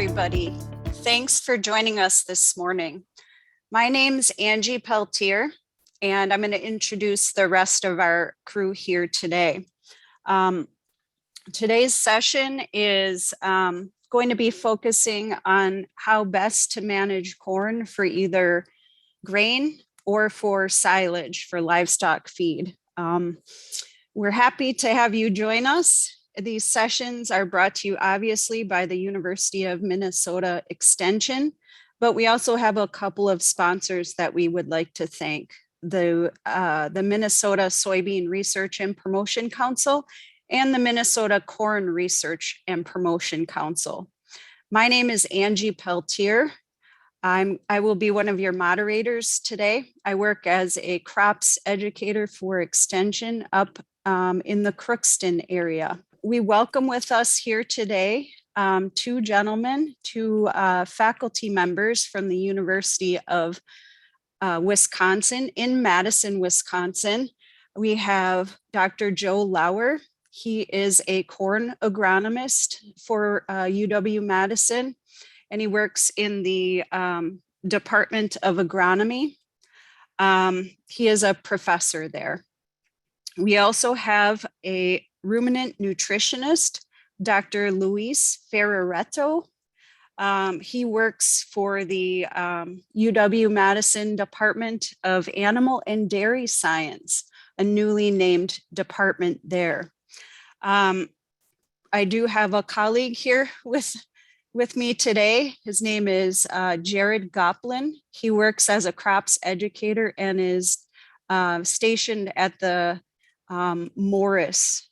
everybody. Thanks for joining us this morning. My name's Angie Peltier, and I'm going to introduce the rest of our crew here today. Today's session is going to be focusing on how best to manage corn for either grain or for silage for livestock feed. We're happy to have you join us. These sessions are brought to you obviously by the University of Minnesota Extension, but we also have a couple of sponsors that we would like to thank. The Minnesota Soybean Research and Promotion Council and the Minnesota Corn Research and Promotion Council. My name is Angie Peltier. I will be one of your moderators today. I work as a crops educator for Extension up in the Crookston area. We welcome with us here today two gentlemen, two faculty members from the University of Wisconsin in Madison, Wisconsin. We have Dr. Joe Lauer. He is a corn agronomist for UW-Madison, and he works in the Department of Agronomy. He is a professor there. We also have a ruminant nutritionist, Dr. Luiz Ferraretto. He works for the UW-Madison Department of Animal and Dairy Science, a newly named department there. I do have a colleague here with me today. His name is Jared Goplin. He works as a crops educator and is stationed at the Morris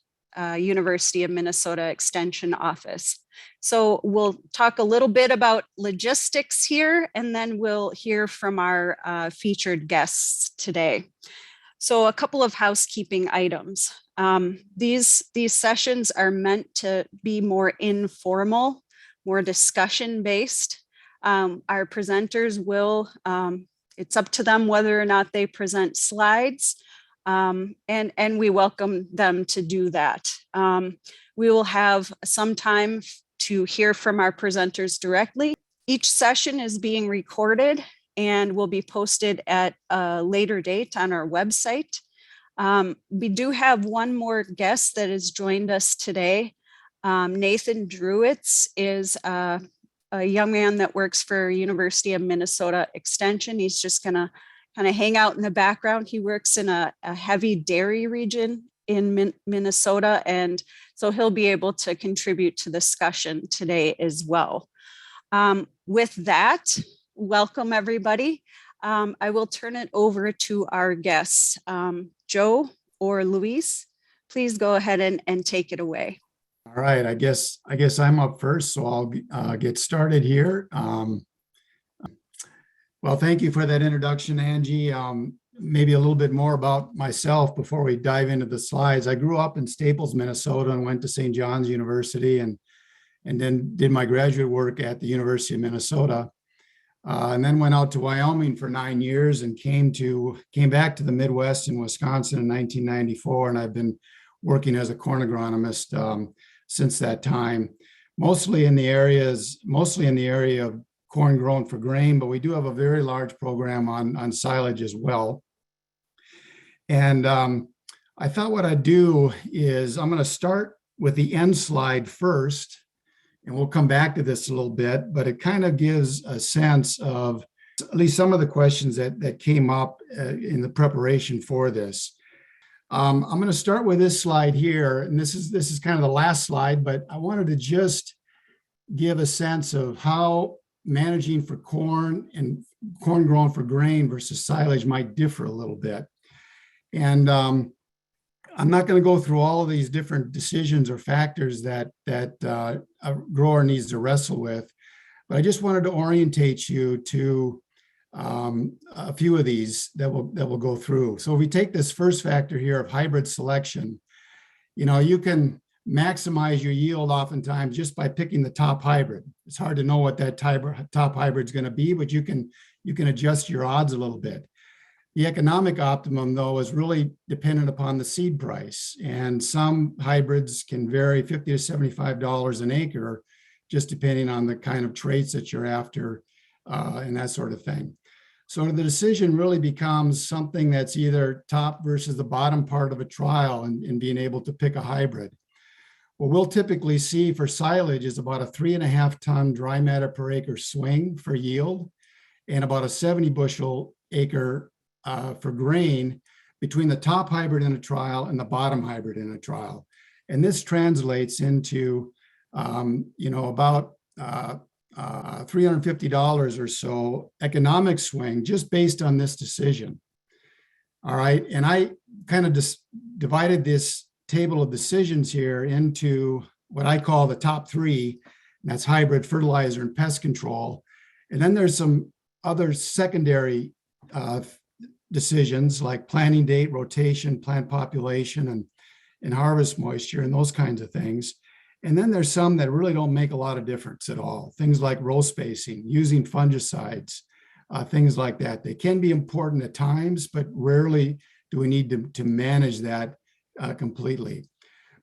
University of Minnesota Extension office. So we'll talk a little bit about logistics here, and then we'll hear from our featured guests today. So a couple of housekeeping items. These sessions are meant to be more informal, more discussion based. Our presenters will, it's up to them whether or not they present slides. And we welcome them to do that. We will have some time to hear from our presenters directly. Each session is being recorded and will be posted at a later date on our website. We do have one more guest that has joined us today. Nathan Druitz is a young man that works for University of Minnesota Extension. He's just gonna kind of hang out in the background. He works in a heavy dairy region in Minnesota, and so he'll be able to contribute to the discussion today as well. With that, welcome everybody. I will turn it over to our guests. Joe or Luis, please go ahead and take it away. All right, I guess I'm up first, so I'll get started here. Well, thank you for that introduction, Angie. Maybe a little bit more about myself before we dive into the slides. I grew up in Staples, Minnesota, and went to St. John's University, and then did my graduate work at the University of Minnesota, and then went out to Wyoming for 9 years and came back to the Midwest in Wisconsin in 1994, and I've been working as a corn agronomist since that time, mostly in the area of corn grown for grain, but we do have a very large program on silage as well. And I thought what I'd do is I'm going to start with the end slide first, and we'll come back to this a little bit, but it kind of gives a sense of at least some of the questions that came up in the preparation for this. I'm going to start with this slide here, and this is kind of the last slide, but I wanted to just give a sense of how managing for corn and corn grown for grain versus silage might differ a little bit. And I'm not going to go through all of these different decisions or factors that a grower needs to wrestle with, but I just wanted to orientate you to a few of these that we'll go through. So if we take this first factor here of hybrid selection, you can maximize your yield oftentimes just by picking the top hybrid. It's hard to know what that top hybrid is going to be, but you can adjust your odds a little bit. The economic optimum, though, is really dependent upon the seed price, and some hybrids can vary $50 to $75 an acre just depending on the kind of traits that you're after and that sort of thing. So the decision really becomes something that's either top versus the bottom part of a trial and being able to pick a hybrid. What we'll typically see for silage is about a 3.5 ton dry matter per acre swing for yield and about a 70 bushel acre for grain between the top hybrid in a trial and the bottom hybrid in a trial. And this translates into, about $350 or so economic swing just based on this decision. All right. And I kind of just divided this table of decisions here into what I call the top three. And that's hybrid, fertilizer, and pest control. And then there's some other secondary decisions like planting date, rotation, plant population, and harvest moisture, and those kinds of things. And then there's some that really don't make a lot of difference at all. Things like row spacing, using fungicides, things like that. They can be important at times, but rarely do we need to manage that completely.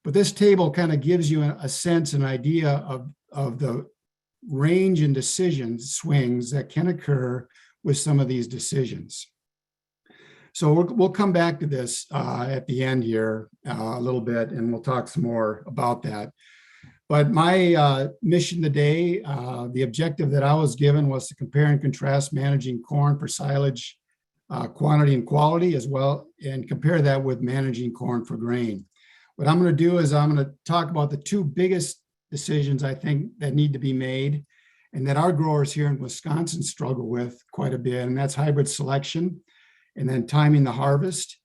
But this table kind of gives you a sense, an idea of the range and decision swings that can occur with some of these decisions. So we'll come back to this at the end here a little bit, and we'll talk some more about that. But my mission today, the objective that I was given was to compare and contrast managing corn for silage quantity and quality as well, and compare that with managing corn for grain. What I'm going to do is I'm going to talk about the two biggest decisions I think that need to be made and that our growers here in Wisconsin struggle with quite a bit, and that's hybrid selection and then timing the harvest.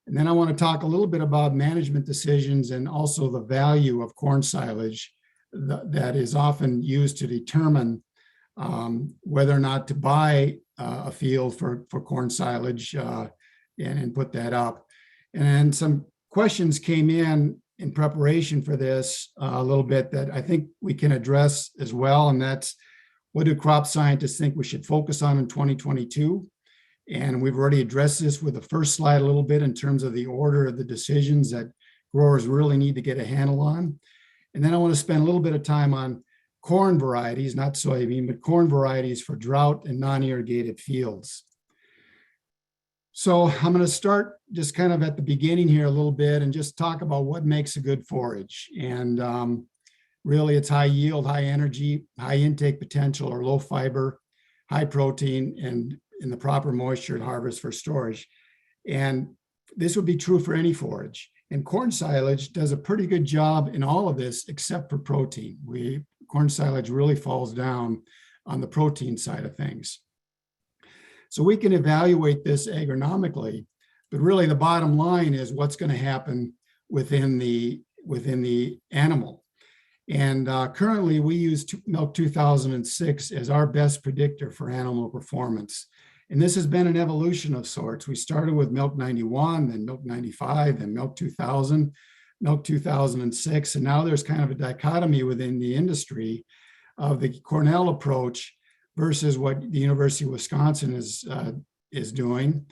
And then I want to talk a little bit about management decisions and also the value of corn silage that is often used to determine whether or not to buy a field for corn silage and put that up. And then some questions came in preparation for this a little bit that I think we can address as well. And that's, what do crop scientists think we should focus on in 2022? And we've already addressed this with the first slide a little bit in terms of the order of the decisions that growers really need to get a handle on. And then I want to spend a little bit of time on corn varieties, not soybean, but corn varieties for drought and non-irrigated fields. So I'm going to start just kind of at the beginning here a little bit and just talk about what makes a good forage. And really it's high yield, high energy, high intake potential, or low fiber, high protein, and in the proper moisture at harvest for storage. And this would be true for any forage. And corn silage does a pretty good job in all of this, except for protein. Corn silage really falls down on the protein side of things. So we can evaluate this agronomically, but really the bottom line is what's going to happen within the animal. And currently we use Milk 2006 as our best predictor for animal performance. And this has been an evolution of sorts. We started with Milk 91, then Milk 95, then Milk 2000, Milk 2006. And now there's kind of a dichotomy within the industry of the Cornell approach versus what the University of Wisconsin is doing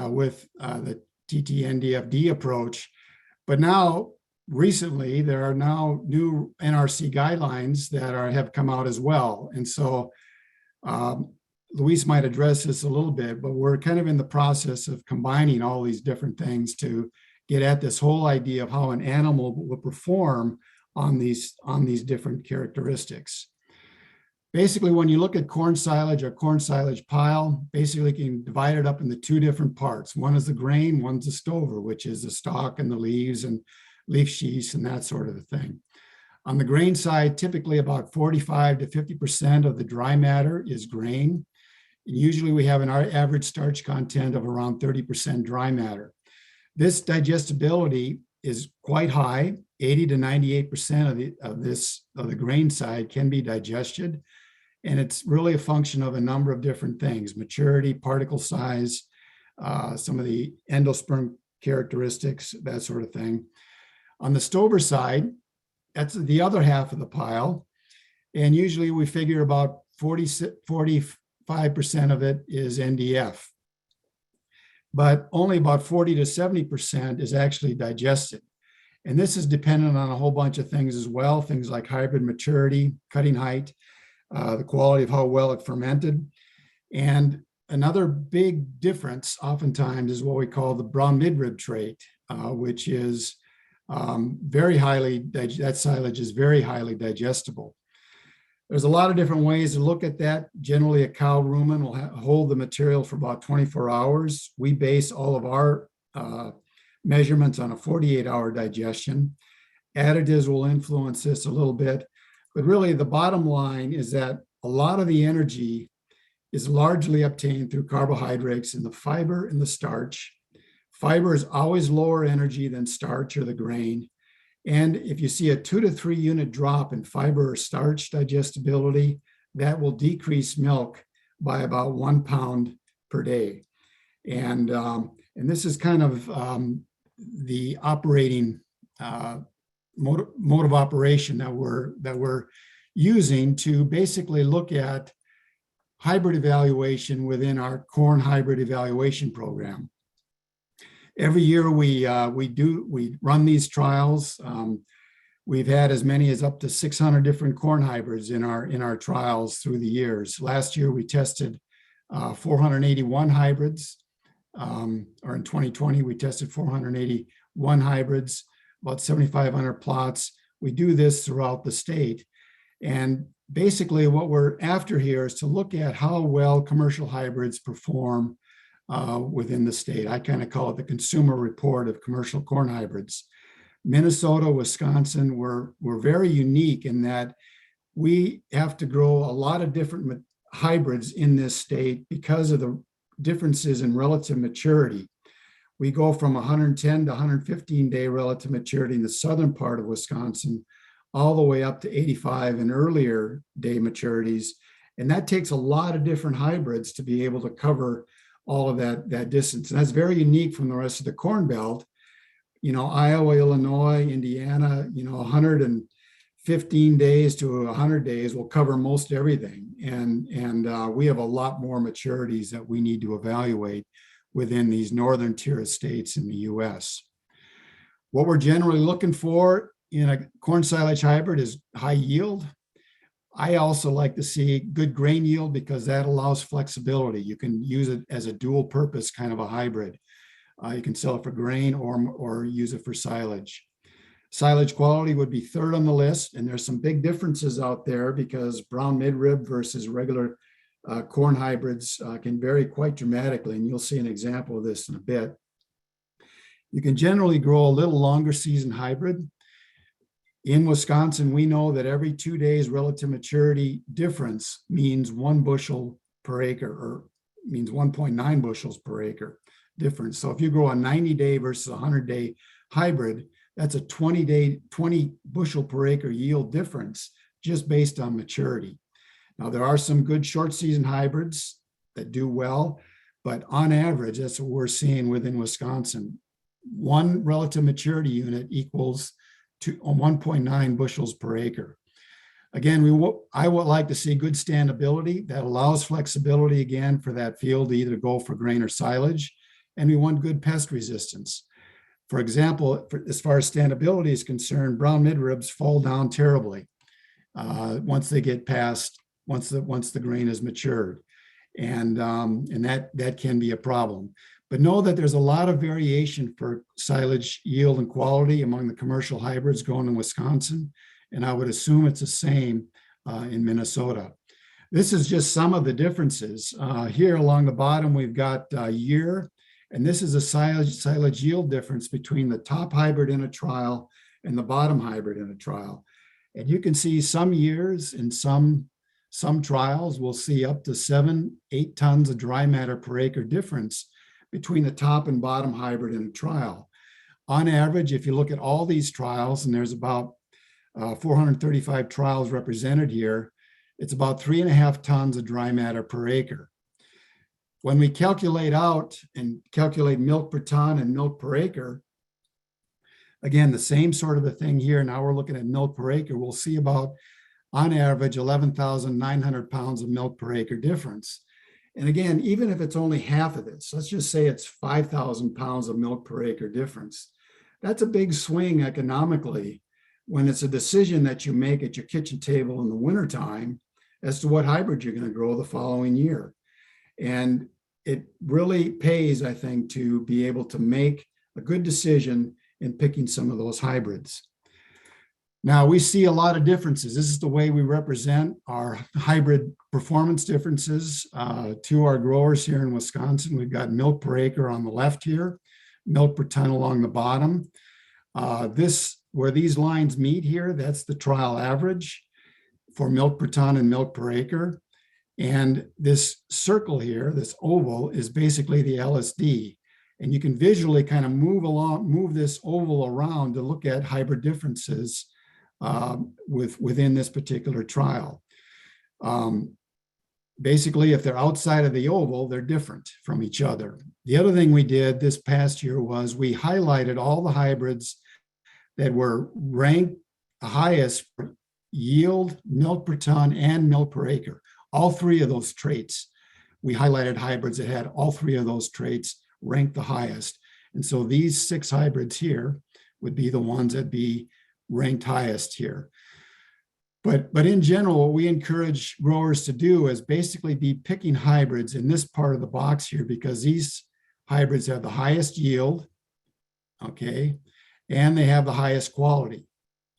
with the TTNDFD approach. But now, recently, there are now new NRC guidelines that have come out as well. And so Luis might address this a little bit, but we're kind of in the process of combining all these different things to get at this whole idea of how an animal will perform on these different characteristics. Basically, when you look at corn silage or corn silage pile, basically you can divide it up into two different parts. One is the grain, one's the stover, which is the stalk and the leaves and leaf sheaths and that sort of a thing. On the grain side, typically about 45 to 50% of the dry matter is grain. And usually we have an average starch content of around 30% dry matter. This digestibility is quite high. 80 to 98% of the grain side can be digested. And it's really a function of a number of different things: maturity, particle size, some of the endosperm characteristics, that sort of thing. On the stover side, that's the other half of the pile. And usually we figure about 45% of it is NDF. But only about 40 to 70% is actually digested. And this is dependent on a whole bunch of things as well, things like hybrid maturity, cutting height, the quality of how well it fermented. And another big difference oftentimes is what we call the brown midrib trait, which is very highly, that silage is very highly digestible. There's a lot of different ways to look at that. Generally, a cow rumen will hold the material for about 24 hours. We base all of our measurements on a 48-hour digestion. Additives will influence this a little bit, but really the bottom line is that a lot of the energy is largely obtained through carbohydrates in the fiber and the starch. Fiber is always lower energy than starch or the grain. And if you see a 2 to 3 unit drop in fiber or starch digestibility, that will decrease milk by about 1 pound per day. And this is kind of the operating mode of operation that we're using to basically look at hybrid evaluation within our corn hybrid evaluation program. Every year we run these trials. We've had as many as up to 600 different corn hybrids in our trials through the years. Last year we tested 481 hybrids, or in 2020 we tested 481 hybrids, about 7,500 plots. We do this throughout the state, and basically what we're after here is to look at how well commercial hybrids perform within the state. I kind of call it the consumer report of commercial corn hybrids. Minnesota, Wisconsin, we're very unique in that we have to grow a lot of different hybrids in this state because of the differences in relative maturity. We go from 110 to 115 day relative maturity in the southern part of Wisconsin, all the way up to 85 and earlier day maturities. And that takes a lot of different hybrids to be able to cover all of that distance. And that's very unique from the rest of the Corn Belt. You know, Iowa, Illinois, Indiana, 115 days to 100 days will cover most everything. And we have a lot more maturities that we need to evaluate within these northern tier of states in the US. What we're generally looking for in a corn silage hybrid is high yield. I also like to see good grain yield because that allows flexibility. You can use it as a dual purpose kind of a hybrid. You can sell it for grain or use it for silage. Silage quality would be third on the list, and there's some big differences out there because brown midrib versus regular corn hybrids can vary quite dramatically, and you'll see an example of this in a bit. You can generally grow a little longer season hybrid. In Wisconsin, we know that every 2 days relative maturity difference means 1 bushel per acre, or means 1.9 bushels per acre difference. So if you grow a 90-day versus a 100-day hybrid, that's a 20 bushel per acre yield difference just based on maturity. Now, there are some good short season hybrids that do well, but on average, that's what we're seeing within Wisconsin. 1 relative maturity unit equals to 1.9 bushels per acre. Again, I would like to see good standability that allows flexibility again for that field to either go for grain or silage, and we want good pest resistance. For example, as far as standability is concerned, brown midribs fall down terribly once they get past, once the grain is matured, and that can be a problem. But know that there's a lot of variation for silage yield and quality among the commercial hybrids going in Wisconsin, and I would assume it's the same in Minnesota. This is just some of the differences. Here along the bottom, we've got year, and this is a silage yield difference between the top hybrid in a trial and the bottom hybrid in a trial. And you can see some years in some trials will see up to 7-8 tons of dry matter per acre difference between the top and bottom hybrid in a trial. On average, if you look at all these trials, and there's about 435 trials represented here, it's about 3.5 tons of dry matter per acre. When we calculate out and calculate milk per ton and milk per acre, again, the same sort of a thing here. Now we're looking at milk per acre. We'll see about, on average, 11,900 pounds of milk per acre difference. And again, even if it's only half of this, let's just say it's 5,000 pounds of milk per acre difference. That's a big swing economically when it's a decision that you make at your kitchen table in the wintertime as to what hybrid you're going to grow the following year. And it really pays, I think, to be able to make a good decision in picking some of those hybrids. Now, we see a lot of differences. This is the way we represent our hybrid performance differences to our growers here in Wisconsin. We've got milk per acre on the left here, milk per ton along the bottom. Where these lines meet here, that's the trial average for milk per ton and milk per acre. And this circle here, this oval, is basically the LSD. And you can visually kind of move this oval around to look at hybrid differences within this particular trial. Basically, if they're outside of the oval, they're different from each other. The other thing we did this past year was we highlighted all the hybrids that were ranked highest for yield, milk per ton, and milk per acre. All three of those traits, we highlighted hybrids that had all three of those traits ranked the highest. And so these 6 hybrids here would be the ones that be ranked highest here. But in general, what we encourage growers to do is basically be picking hybrids in this part of the box here, because these hybrids have the highest yield, okay, and they have the highest quality.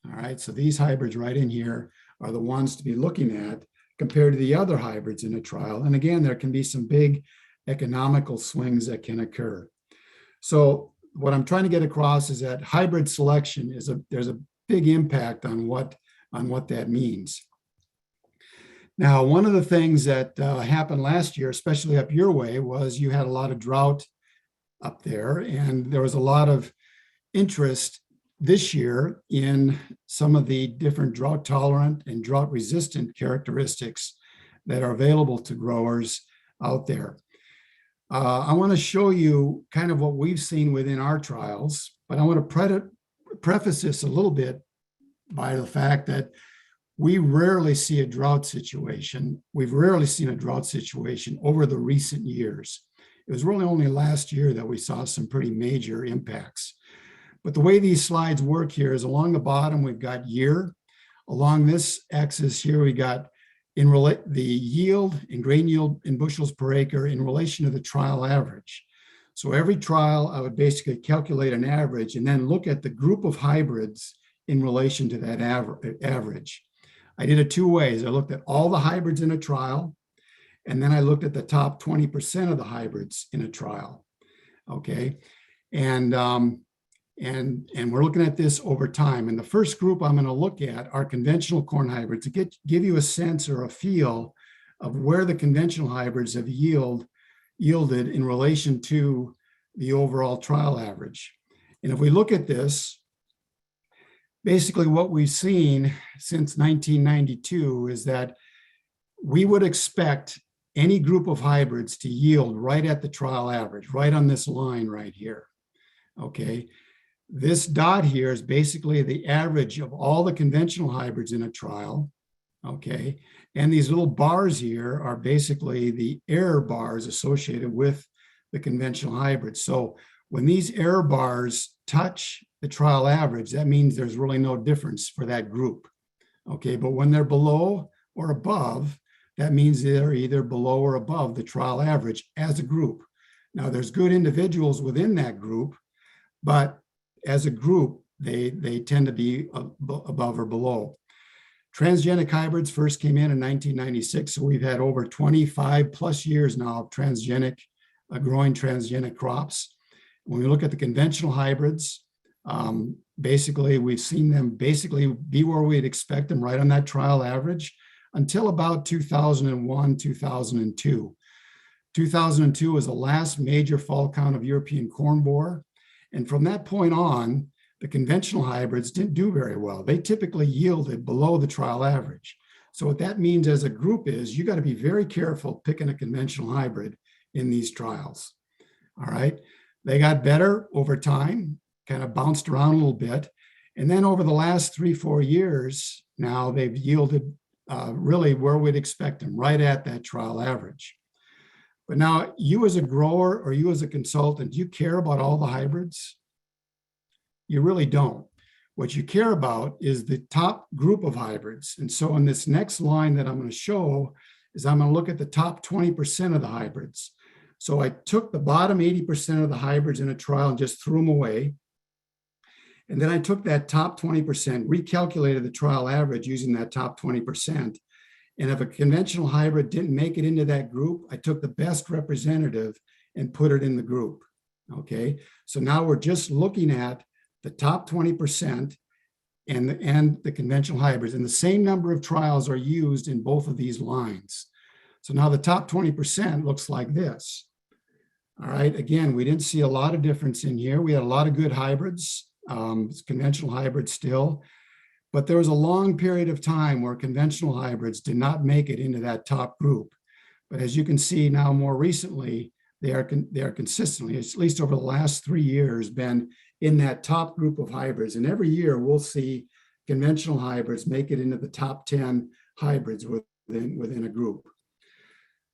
All right, so these hybrids right in here are the ones to be looking at compared to the other hybrids in a trial. And again, there can be some big economical swings that can occur. So what I'm trying to get across is that hybrid selection there's a big impact on what that means. Now, one of the things that happened last year, especially up your way, was you had a lot of drought up there, and there was a lot of interest this year in some of the different drought tolerant and drought resistant characteristics that are available to growers out there. I want to show you kind of what we've seen within our trials, but I want to preface this a little bit by the fact that we rarely see a drought situation. We've rarely seen a drought situation over the recent years. It was really only last year that we saw some pretty major impacts. But the way these slides work here is along the bottom, we've got year. Along this axis here, we got the yield and grain yield in bushels per acre in relation to the trial average. So every trial, I would basically calculate an average and then look at the group of hybrids in relation to that average. I did it 2 ways. I looked at all the hybrids in a trial, and then I looked at the top 20% of the hybrids in a trial. Okay, and we're looking at this over time. And the first group I'm going to look at are conventional corn hybrids to give you a sense or a feel of where the conventional hybrids have yielded in relation to the overall trial average. And if we look at this, basically what we've seen since 1992 is that we would expect any group of hybrids to yield right at the trial average, right on this line right here. Okay. This dot here is basically the average of all the conventional hybrids in a trial, okay? And these little bars here are basically the error bars associated with the conventional hybrids. So when these error bars touch the trial average, that means there's really no difference for that group, okay? But when they're below or above, that means they're either below or above the trial average as a group. Now, there's good individuals within that group, but as a group, they tend to be above or below. Transgenic hybrids first came in 1996, so we've had over 25 plus years now of growing transgenic crops. When we look at the conventional hybrids, basically we've seen them basically be where we'd expect them, right on that trial average, until about 2001, 2002. 2002 was the last major fall count of European corn borer. And from that point on, the conventional hybrids didn't do very well. They typically yielded below the trial average. So what that means as a group is you got to be very careful picking a conventional hybrid in these trials. All right. They got better over time, kind of bounced around a little bit. And then over the last 3-4 years, now they've yielded really where we'd expect them, right at that trial average. But now you as a grower or you as a consultant, do you care about all the hybrids? You really don't. What you care about is the top group of hybrids. And so in this next line that I'm going to show is I'm going to look at the top 20% of the hybrids. So I took the bottom 80% of the hybrids in a trial and just threw them away. And then I took that top 20%, recalculated the trial average using that top 20%. And if a conventional hybrid didn't make it into that group, I took the best representative and put it in the group. Okay, so now we're just looking at the top 20% and the conventional hybrids, and the same number of trials are used in both of these lines. So now the top 20% looks like this. All right, again, we didn't see a lot of difference in here. We had a lot of good hybrids, conventional hybrids still, but there was a long period of time where conventional hybrids did not make it into that top group. But as you can see now more recently, they are consistently, at least over the last 3 years, been in that top group of hybrids. And every year we'll see conventional hybrids make it into the top 10 hybrids within a group.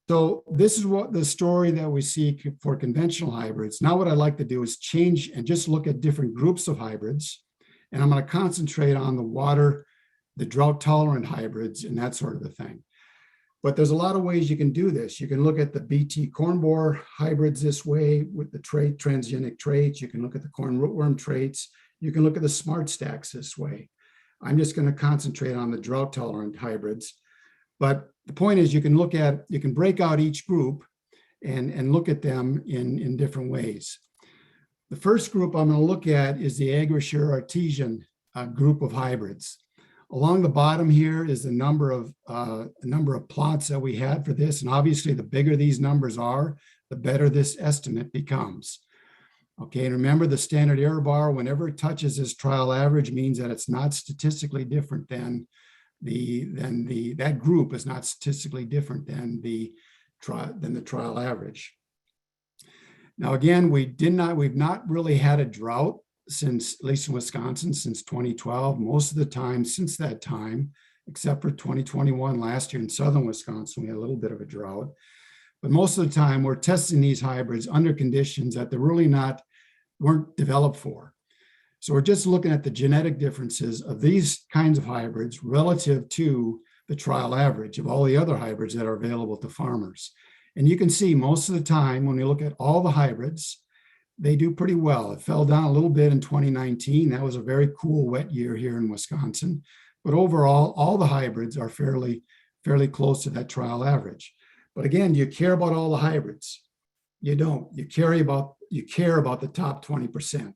So this is what the story that we see for conventional hybrids. Now what I'd like to do is change and just look at different groups of hybrids. And I'm going to concentrate on the water, the drought tolerant hybrids, and that sort of a thing. But there's a lot of ways you can do this. You can look at the BT corn borer hybrids this way with the transgenic traits. You can look at the corn rootworm traits. You can look at the smart stacks this way. I'm just going to concentrate on the drought tolerant hybrids. But the point is you can break out each group and look at them in different ways. The first group I'm going to look at is the Agrisure Artemisia group of hybrids. Along the bottom here is the number of plots that we had for this. And obviously, the bigger these numbers are, the better this estimate becomes. Okay, and remember the standard error bar, whenever it touches this trial average, means that it's not statistically different than that group is not statistically different than the trial average. Now, again, we've not really had a drought since, at least in Wisconsin, since 2012. Most of the time since that time, except for 2021 last year in southern Wisconsin, we had a little bit of a drought. But most of the time we're testing these hybrids under conditions that they're really weren't developed for. So we're just looking at the genetic differences of these kinds of hybrids relative to the trial average of all the other hybrids that are available to farmers. And you can see most of the time when we look at all the hybrids, they do pretty well. It fell down a little bit in 2019. That was a very cool, wet year here in Wisconsin. But overall, all the hybrids are fairly close to that trial average. But again, do you care about all the hybrids? You don't. You care about the top 20%.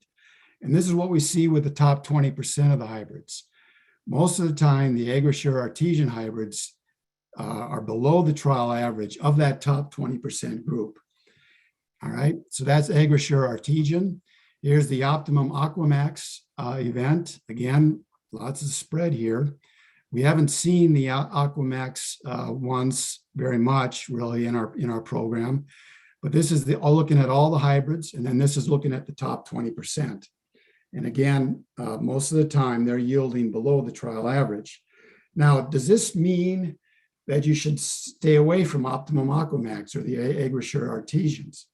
And this is what we see with the top 20% of the hybrids. Most of the time, the Agrisure Artemisia hybrids are below the trial average of that top 20% group. All right, so that's Agrisure Artemisia. Here's the optimum Aquamax event. Again, lots of spread here. We haven't seen the Aquamax ones very much really in our program, but this is looking at all the hybrids, and then this is looking at the top 20%. And again, most of the time they're yielding below the trial average. Now, does this mean that you should stay away from optimum Aquamax or the Agrisure Artemisians?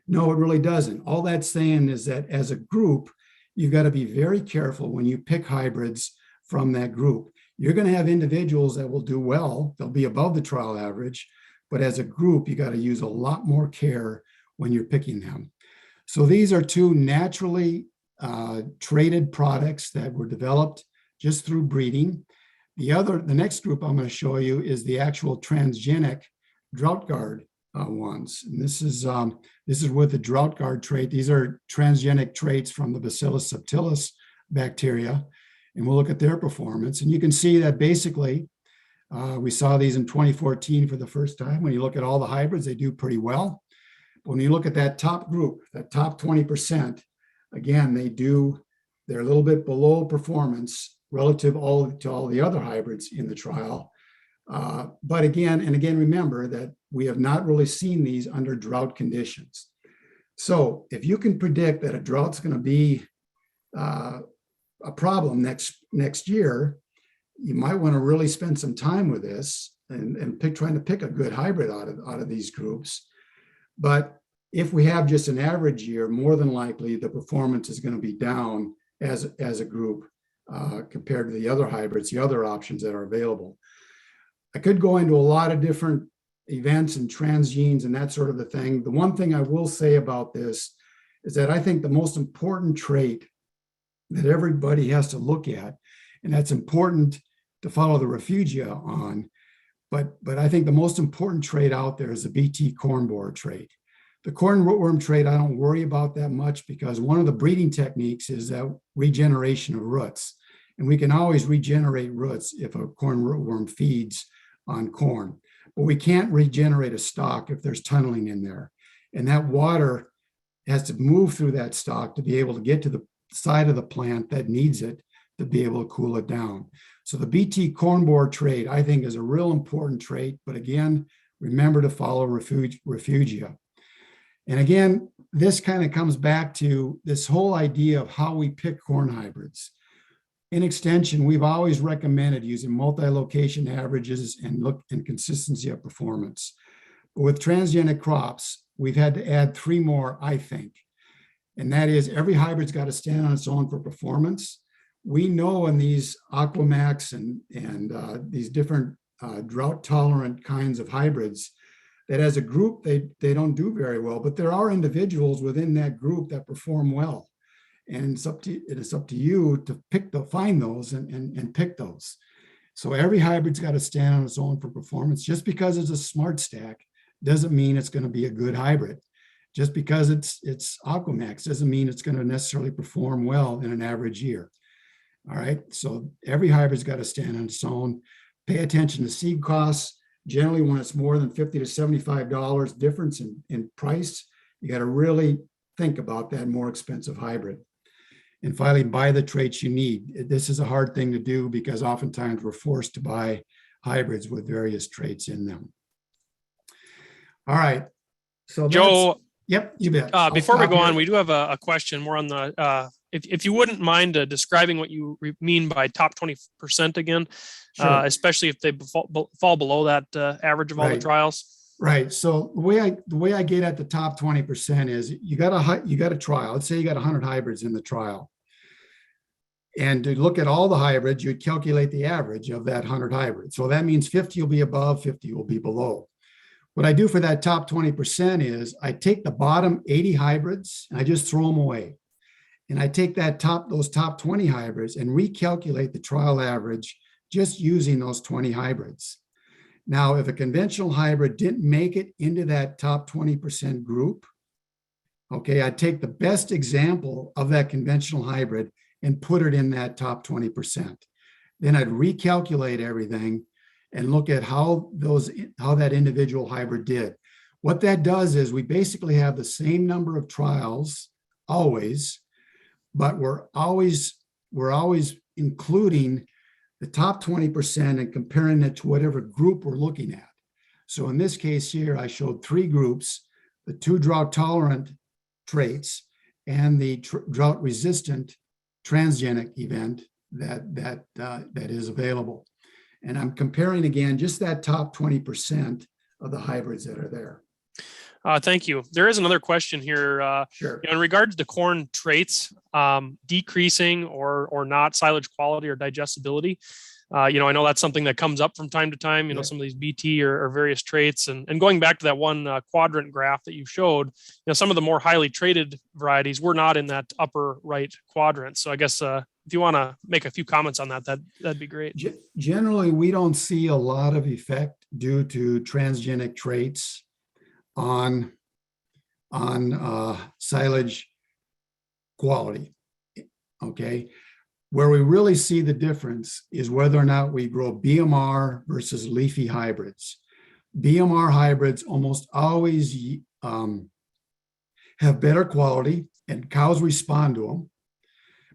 No, it really doesn't. All that's saying is that as a group, you've got to be very careful when you pick hybrids from that group. You're going to have individuals that will do well. They'll be above the trial average, but as a group, you got to use a lot more care when you're picking them. So these are two naturally traded products that were developed just through breeding. The next group I'm going to show you is the actual transgenic drought guard ones. And this is with the drought guard trait. These are transgenic traits from the Bacillus subtilis bacteria, and we'll look at their performance. And you can see that basically we saw these in 2014 for the first time. When you look at all the hybrids, they do pretty well. But when you look at that top group, that top 20%, again, they're a little bit below performance relative to all the other hybrids in the trial. But again, remember that we have not really seen these under drought conditions. So if you can predict that a drought's going to be a problem next year, you might want to really spend some time with this and trying to pick a good hybrid out of these groups. But if we have just an average year, more than likely the performance is going to be down as a group compared to the other hybrids, the other options that are available. I could go into a lot of different events and transgenes and that sort of a thing. The one thing I will say about this is that I think the most important trait that everybody has to look at, and that's important to follow the refugia on, but I think the most important trait out there is the BT corn borer trait. The corn rootworm trait, I don't worry about that much because one of the breeding techniques is that regeneration of roots. And we can always regenerate roots if a corn rootworm feeds on corn, but we can't regenerate a stalk if there's tunneling in there. And that water has to move through that stalk to be able to get to the side of the plant that needs it to be able to cool it down. So the BT corn borer trait, I think, is a real important trait. But again, remember to follow refugia. And again, this kind of comes back to this whole idea of how we pick corn hybrids. In extension, we've always recommended using multi-location averages and look and consistency of performance. But with transgenic crops, we've had to add 3 more, I think. And that is every hybrid's got to stand on its own for performance. We know in these Aquamax and these different drought tolerant kinds of hybrids that as a group, they don't do very well, but there are individuals within that group that perform well. And it's up to you to find those and pick those. So every hybrid's got to stand on its own for performance. Just because it's a smart stack doesn't mean it's going to be a good hybrid. Just because it's Aquamax doesn't mean it's going to necessarily perform well in an average year. All right, so every hybrid's got to stand on its own. Pay attention to seed costs. Generally, when it's more than $50 to $75 difference in price, you got to really think about that more expensive hybrid. And finally, buy the traits you need. This is a hard thing to do because oftentimes we're forced to buy hybrids with various traits in them. All right. So Joe, yep, you bet. Before we go on, we do have a question more on the, if you wouldn't mind describing what you mean by top 20% again, Sure. especially if they fall below that average of all the trials. Right. So the way I get at the top 20% is you got a trial. Let's say you got 100 hybrids in the trial. And to look at all the hybrids, you'd calculate the average of that 100 hybrids. So that means 50 will be above, 50 will be below. What I do for that top 20% is I take the bottom 80 hybrids and I just throw them away. And I take those top 20 hybrids and recalculate the trial average just using those 20 hybrids. Now, if a conventional hybrid didn't make it into that top 20% group, okay, I'd take the best example of that conventional hybrid and put it in that top 20%. Then I'd recalculate everything and look at how that individual hybrid did. What that does is we basically have the same number of trials always, but we're always including the top 20% and comparing it to whatever group we're looking at. So in this case here, I showed 3 groups, the 2 drought tolerant traits and the drought resistant transgenic event that is available. And I'm comparing again, just that top 20% of the hybrids that are there. Thank you. There is another question here. Sure. In regards to corn traits, decreasing or not silage quality or digestibility. I know that's something that comes up from time to time, some of these BT or various traits. And going back to that one quadrant graph that you showed, some of the more highly traded varieties were not in that upper right quadrant. So I guess if you want to make a few comments on that'd be great. Generally, we don't see a lot of effect due to transgenic traits on silage quality. Okay. Where we really see the difference is whether or not we grow BMR versus leafy hybrids. BMR hybrids almost always have better quality and cows respond to them,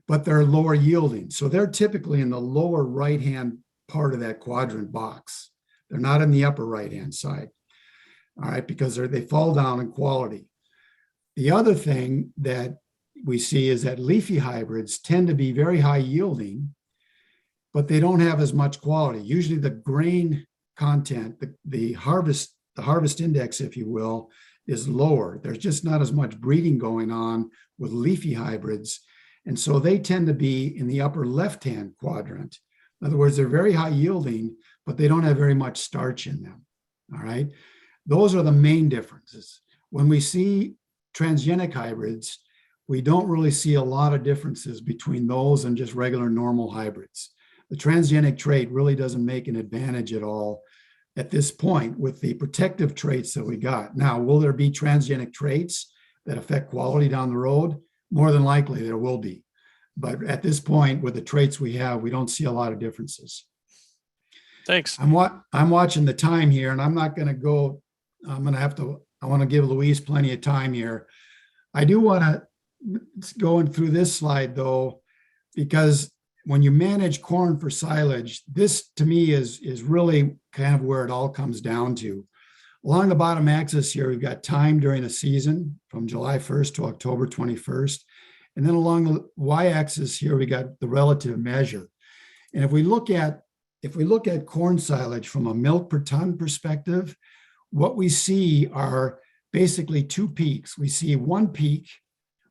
but they're lower yielding. So they're typically in the lower right-hand part of that quadrant box. They're not in the upper right-hand side. All right, because they fall down in quality. The other thing that we see is that leafy hybrids tend to be very high yielding, but they don't have as much quality. Usually the grain content, the harvest index, if you will, is lower. There's just not as much breeding going on with leafy hybrids. And so they tend to be in the upper left-hand quadrant. In other words, they're very high yielding, but they don't have very much starch in them. All right. Those are the main differences. When we see transgenic hybrids, we don't really see a lot of differences between those and just regular normal hybrids. The transgenic trait really doesn't make an advantage at all at this point with the protective traits that we got. Now, will there be transgenic traits that affect quality down the road? More than likely there will be. But at this point, with the traits we have, we don't see a lot of differences. Thanks. I'm watching the time here, and I'm not going to go. I want to give Luis plenty of time here. I do want to go through this slide though, because when you manage corn for silage, this to me is really kind of where it all comes down to. Along the bottom axis here, we've got time during the season from July 1st to October 21st. And then along the y-axis here, we got the relative measure. And if we look at corn silage from a milk per ton perspective, what we see are basically two peaks. We see one peak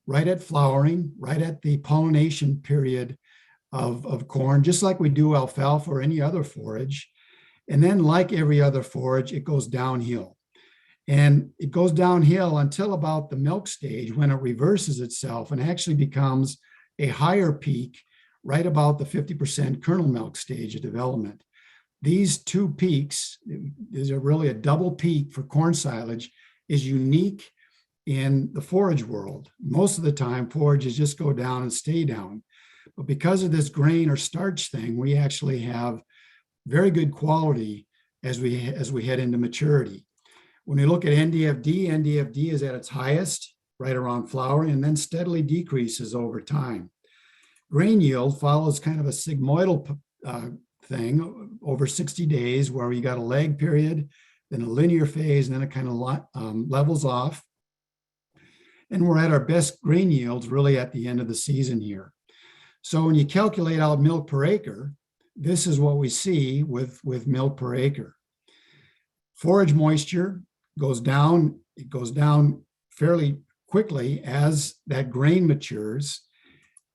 right at flowering, right at the pollination period of corn, just like we do alfalfa or any other forage. And then like every other forage, it goes downhill. And it goes downhill until about the milk stage when it reverses itself and actually becomes a higher peak right about the 50% kernel milk stage of development. These two peaks, is really a double peak for corn silage, is unique in the forage world. Most of the time, forages just go down and stay down. But because of this grain or starch thing, we actually have very good quality as we head into maturity. When we look at NDFD is at its highest right around flowering and then steadily decreases over time. Grain yield follows kind of a sigmoidal thing over 60 days where we got a lag period, then a linear phase, and then it kind of levels off. And we're at our best grain yields really at the end of the season here. So when you calculate out milk per acre, this is what we see with milk per acre. Forage moisture goes down. It goes down fairly quickly as that grain matures.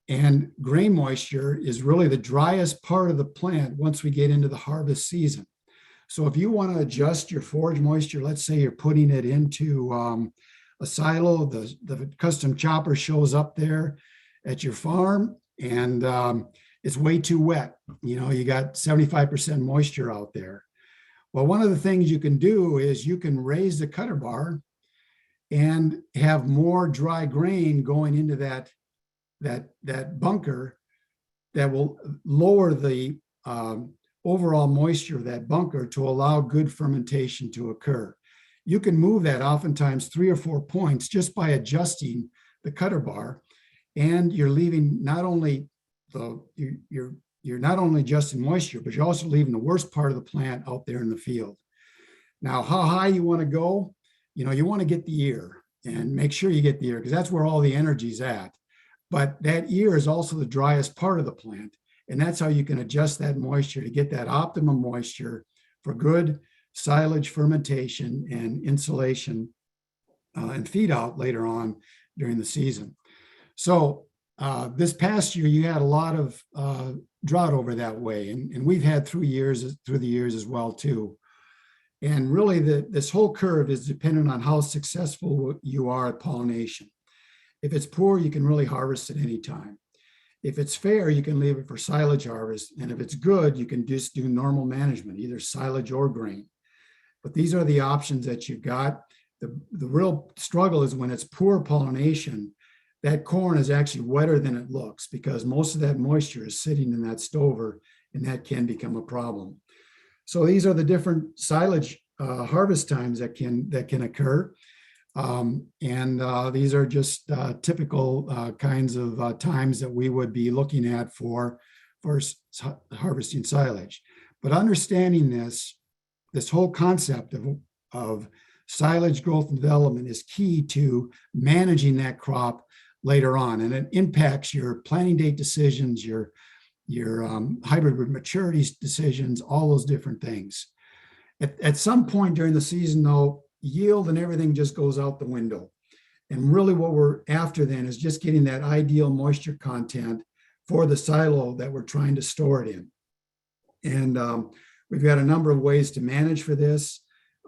And grain moisture is really the driest part of the plant once we get into the harvest season. So if you want to adjust your forage moisture, let's say you're putting it into a silo, the custom chopper shows up there at your farm and it's way too wet. You know, you got 75% moisture out there. Well, one of the things you can do is you can raise the cutter bar and have more dry grain going into that bunker that will lower the overall moisture of that bunker to allow good fermentation to occur. You can move that oftentimes 3 or 4 points just by adjusting the cutter bar, and you're leaving not only you're not only adjusting moisture, but you're also leaving the worst part of the plant out there in the field. Now, how high you want to go, you know, you want to get the ear and make sure you get the ear because that's where all the energy's at. But that ear is also the driest part of the plant. And that's how you can adjust that moisture to get that optimum moisture for good silage fermentation and insulation and feed out later on during the season. So this past year, you had a lot of drought over that way. And we've had through the years as well, too. And really, this whole curve is dependent on how successful you are at pollination. If it's poor, you can really harvest at any time. If it's fair, you can leave it for silage harvest. And if it's good, you can just do normal management, either silage or grain. But these are the options that you've got. The real struggle is when it's poor pollination, that corn is actually wetter than it looks because most of that moisture is sitting in that stover, and that can become a problem. So these are the different silage harvest times that can occur. These are just typical kinds of times that we would be looking at for harvesting silage. But understanding this whole concept of silage growth and development is key to managing that crop later on. And it impacts your planting date decisions, your hybrid maturity decisions, all those different things. At some point during the season, though, yield and everything just goes out the window. And really what we're after then is just getting that ideal moisture content for the silo that we're trying to store it in. And we've got a number of ways to manage for this.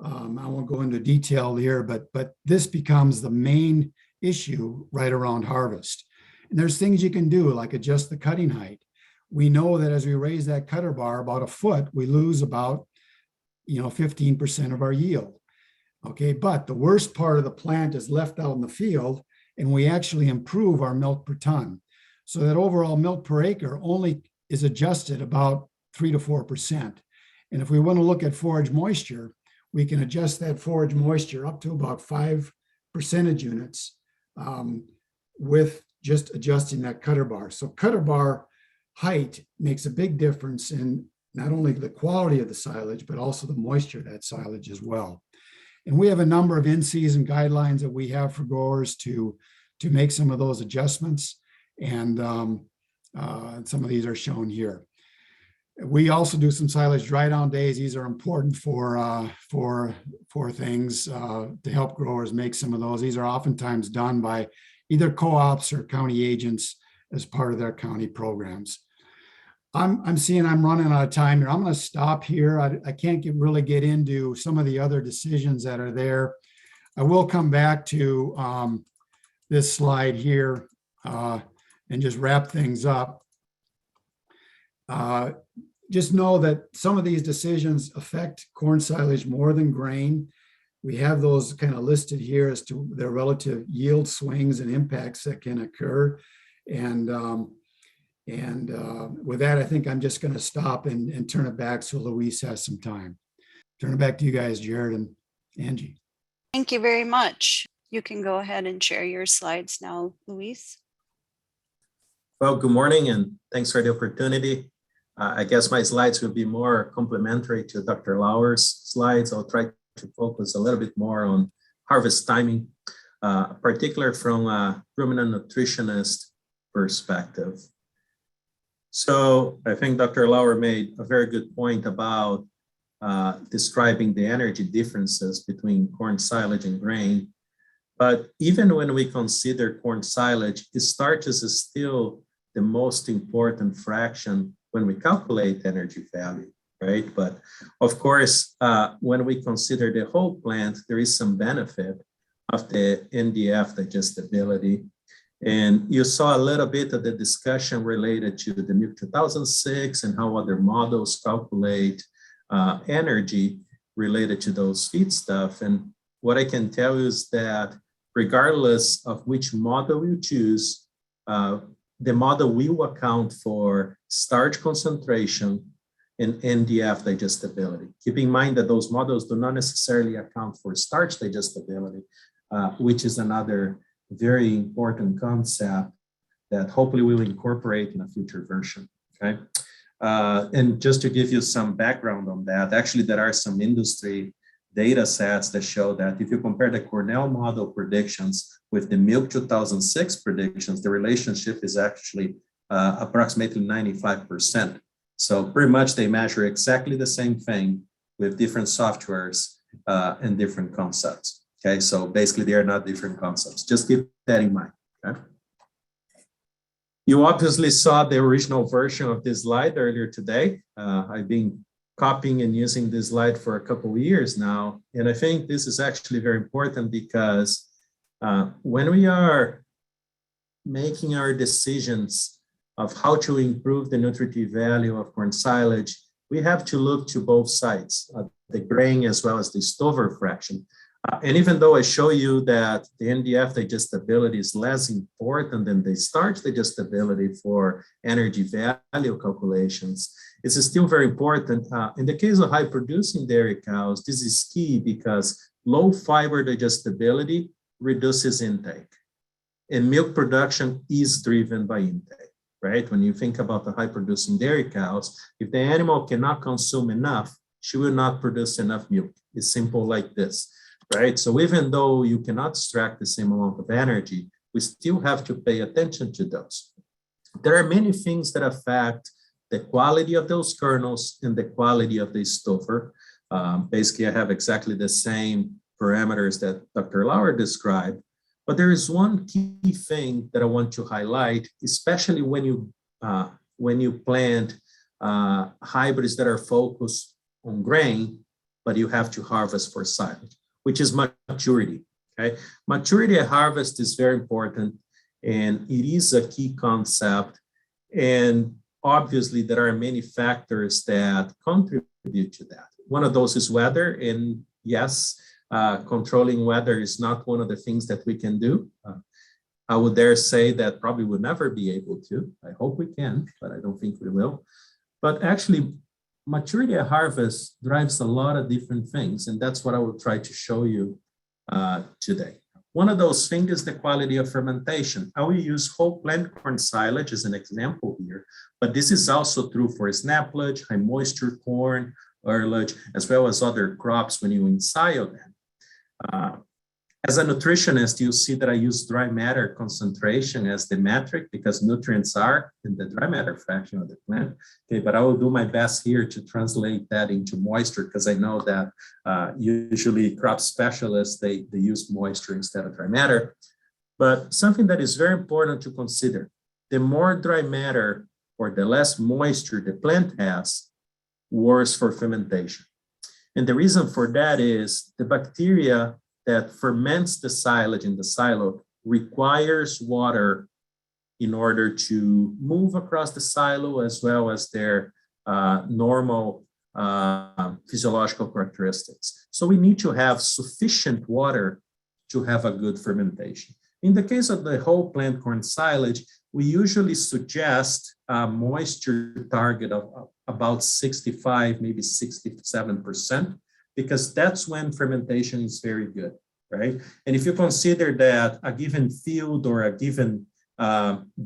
I won't go into detail here, but this becomes the main issue right around harvest. And there's things you can do, like adjust the cutting height. We know that as we raise that cutter bar about a foot, we lose about 15% of our yield. Okay, but the worst part of the plant is left out in the field, and we actually improve our milk per ton. So that overall milk per acre only is adjusted about 3 to 4%. And if we want to look at forage moisture, we can adjust that forage moisture up to about 5 percentage units with just adjusting that cutter bar. So cutter bar height makes a big difference in not only the quality of the silage, but also the moisture of that silage as well. And we have a number of in-season guidelines that we have for growers to make some of those adjustments. And some of these are shown here. We also do some silage dry down days. These are important for things to help growers make some of those. These are oftentimes done by either co-ops or county agents as part of their county programs. I'm seeing I'm running out of time here. I'm going to stop here. I can't really get into some of the other decisions that are there. I will come back to this slide here and just wrap things up. Just know that some of these decisions affect corn silage more than grain. We have those kind of listed here as to their relative yield swings and impacts that can occur. And with that, I think I'm just going to stop and turn it back so Luis has some time. Turn it back to you guys, Jared and Angie. Thank you very much. You can go ahead and share your slides now, Luis. Well, good morning and thanks for the opportunity. I guess my slides will be more complementary to Dr. Lauer's slides. I'll try to focus a little bit more on harvest timing, particularly from a ruminant nutritionist perspective. So I think Dr. Lauer made a very good point about describing the energy differences between corn silage and grain. But even when we consider corn silage, starches is still the most important fraction when we calculate energy value, right? But of course, when we consider the whole plant, there is some benefit of the NDF digestibility. And you saw a little bit of the discussion related to the MILK 2006 and how other models calculate energy related to those feedstuff. And what I can tell you is that regardless of which model you choose, the model will account for starch concentration and NDF digestibility. Keep in mind that those models do not necessarily account for starch digestibility, which is another very important concept that hopefully we'll incorporate in a future version, okay? And just to give you some background on that, actually there are some industry data sets that show that if you compare the Cornell model predictions with the MILK 2006 predictions, the relationship is actually approximately 95%. So pretty much they measure exactly the same thing with different softwares and different concepts. Okay, so basically they are not different concepts. Just keep that in mind. Okay. You obviously saw the original version of this slide earlier today. I've been copying and using this slide for a couple of years now. And I think this is actually very important because when we are making our decisions of how to improve the nutritive value of corn silage, we have to look to both sides, the grain as well as the stover fraction. And even though I show you that the NDF digestibility is less important than the starch digestibility for energy value calculations, it's still very important. In the case of high producing dairy cows, this is key because low fiber digestibility reduces intake. And milk production is driven by intake, right? When you think about the high producing dairy cows, if the animal cannot consume enough, she will not produce enough milk. It's simple like this. Right? So even though you cannot extract the same amount of energy, we still have to pay attention to those. There are many things that affect the quality of those kernels and the quality of the stover. Basically, I have exactly the same parameters that Dr. Lauer described. But there is one key thing that I want to highlight, especially when you plant hybrids that are focused on grain, but you have to harvest for silage, which is maturity. Okay, maturity at harvest is very important, and it is a key concept. And obviously, there are many factors that contribute to that. One of those is weather, and yes, controlling weather is not one of the things that we can do. I would dare say that probably we'll never be able to. I hope we can, but I don't think we will. But actually, maturity at harvest drives a lot of different things, and that's what I will try to show you today. One of those things is the quality of fermentation. I will use whole plant corn silage as an example here, but this is also true for snaplage, high moisture corn, earlage, as well as other crops when you ensilo them. As a nutritionist, you'll see that I use dry matter concentration as the metric because nutrients are in the dry matter fraction of the plant. Okay, but I will do my best here to translate that into moisture because I know that usually crop specialists, they use moisture instead of dry matter. But something that is very important to consider, the more dry matter or the less moisture the plant has, worse for fermentation. And the reason for that is the bacteria that ferments the silage in the silo requires water in order to move across the silo as well as their normal physiological characteristics. So we need to have sufficient water to have a good fermentation. In the case of the whole plant corn silage, we usually suggest a moisture target of about 65, maybe 67%, because that's when fermentation is very good, right? And if you consider that a given field or a given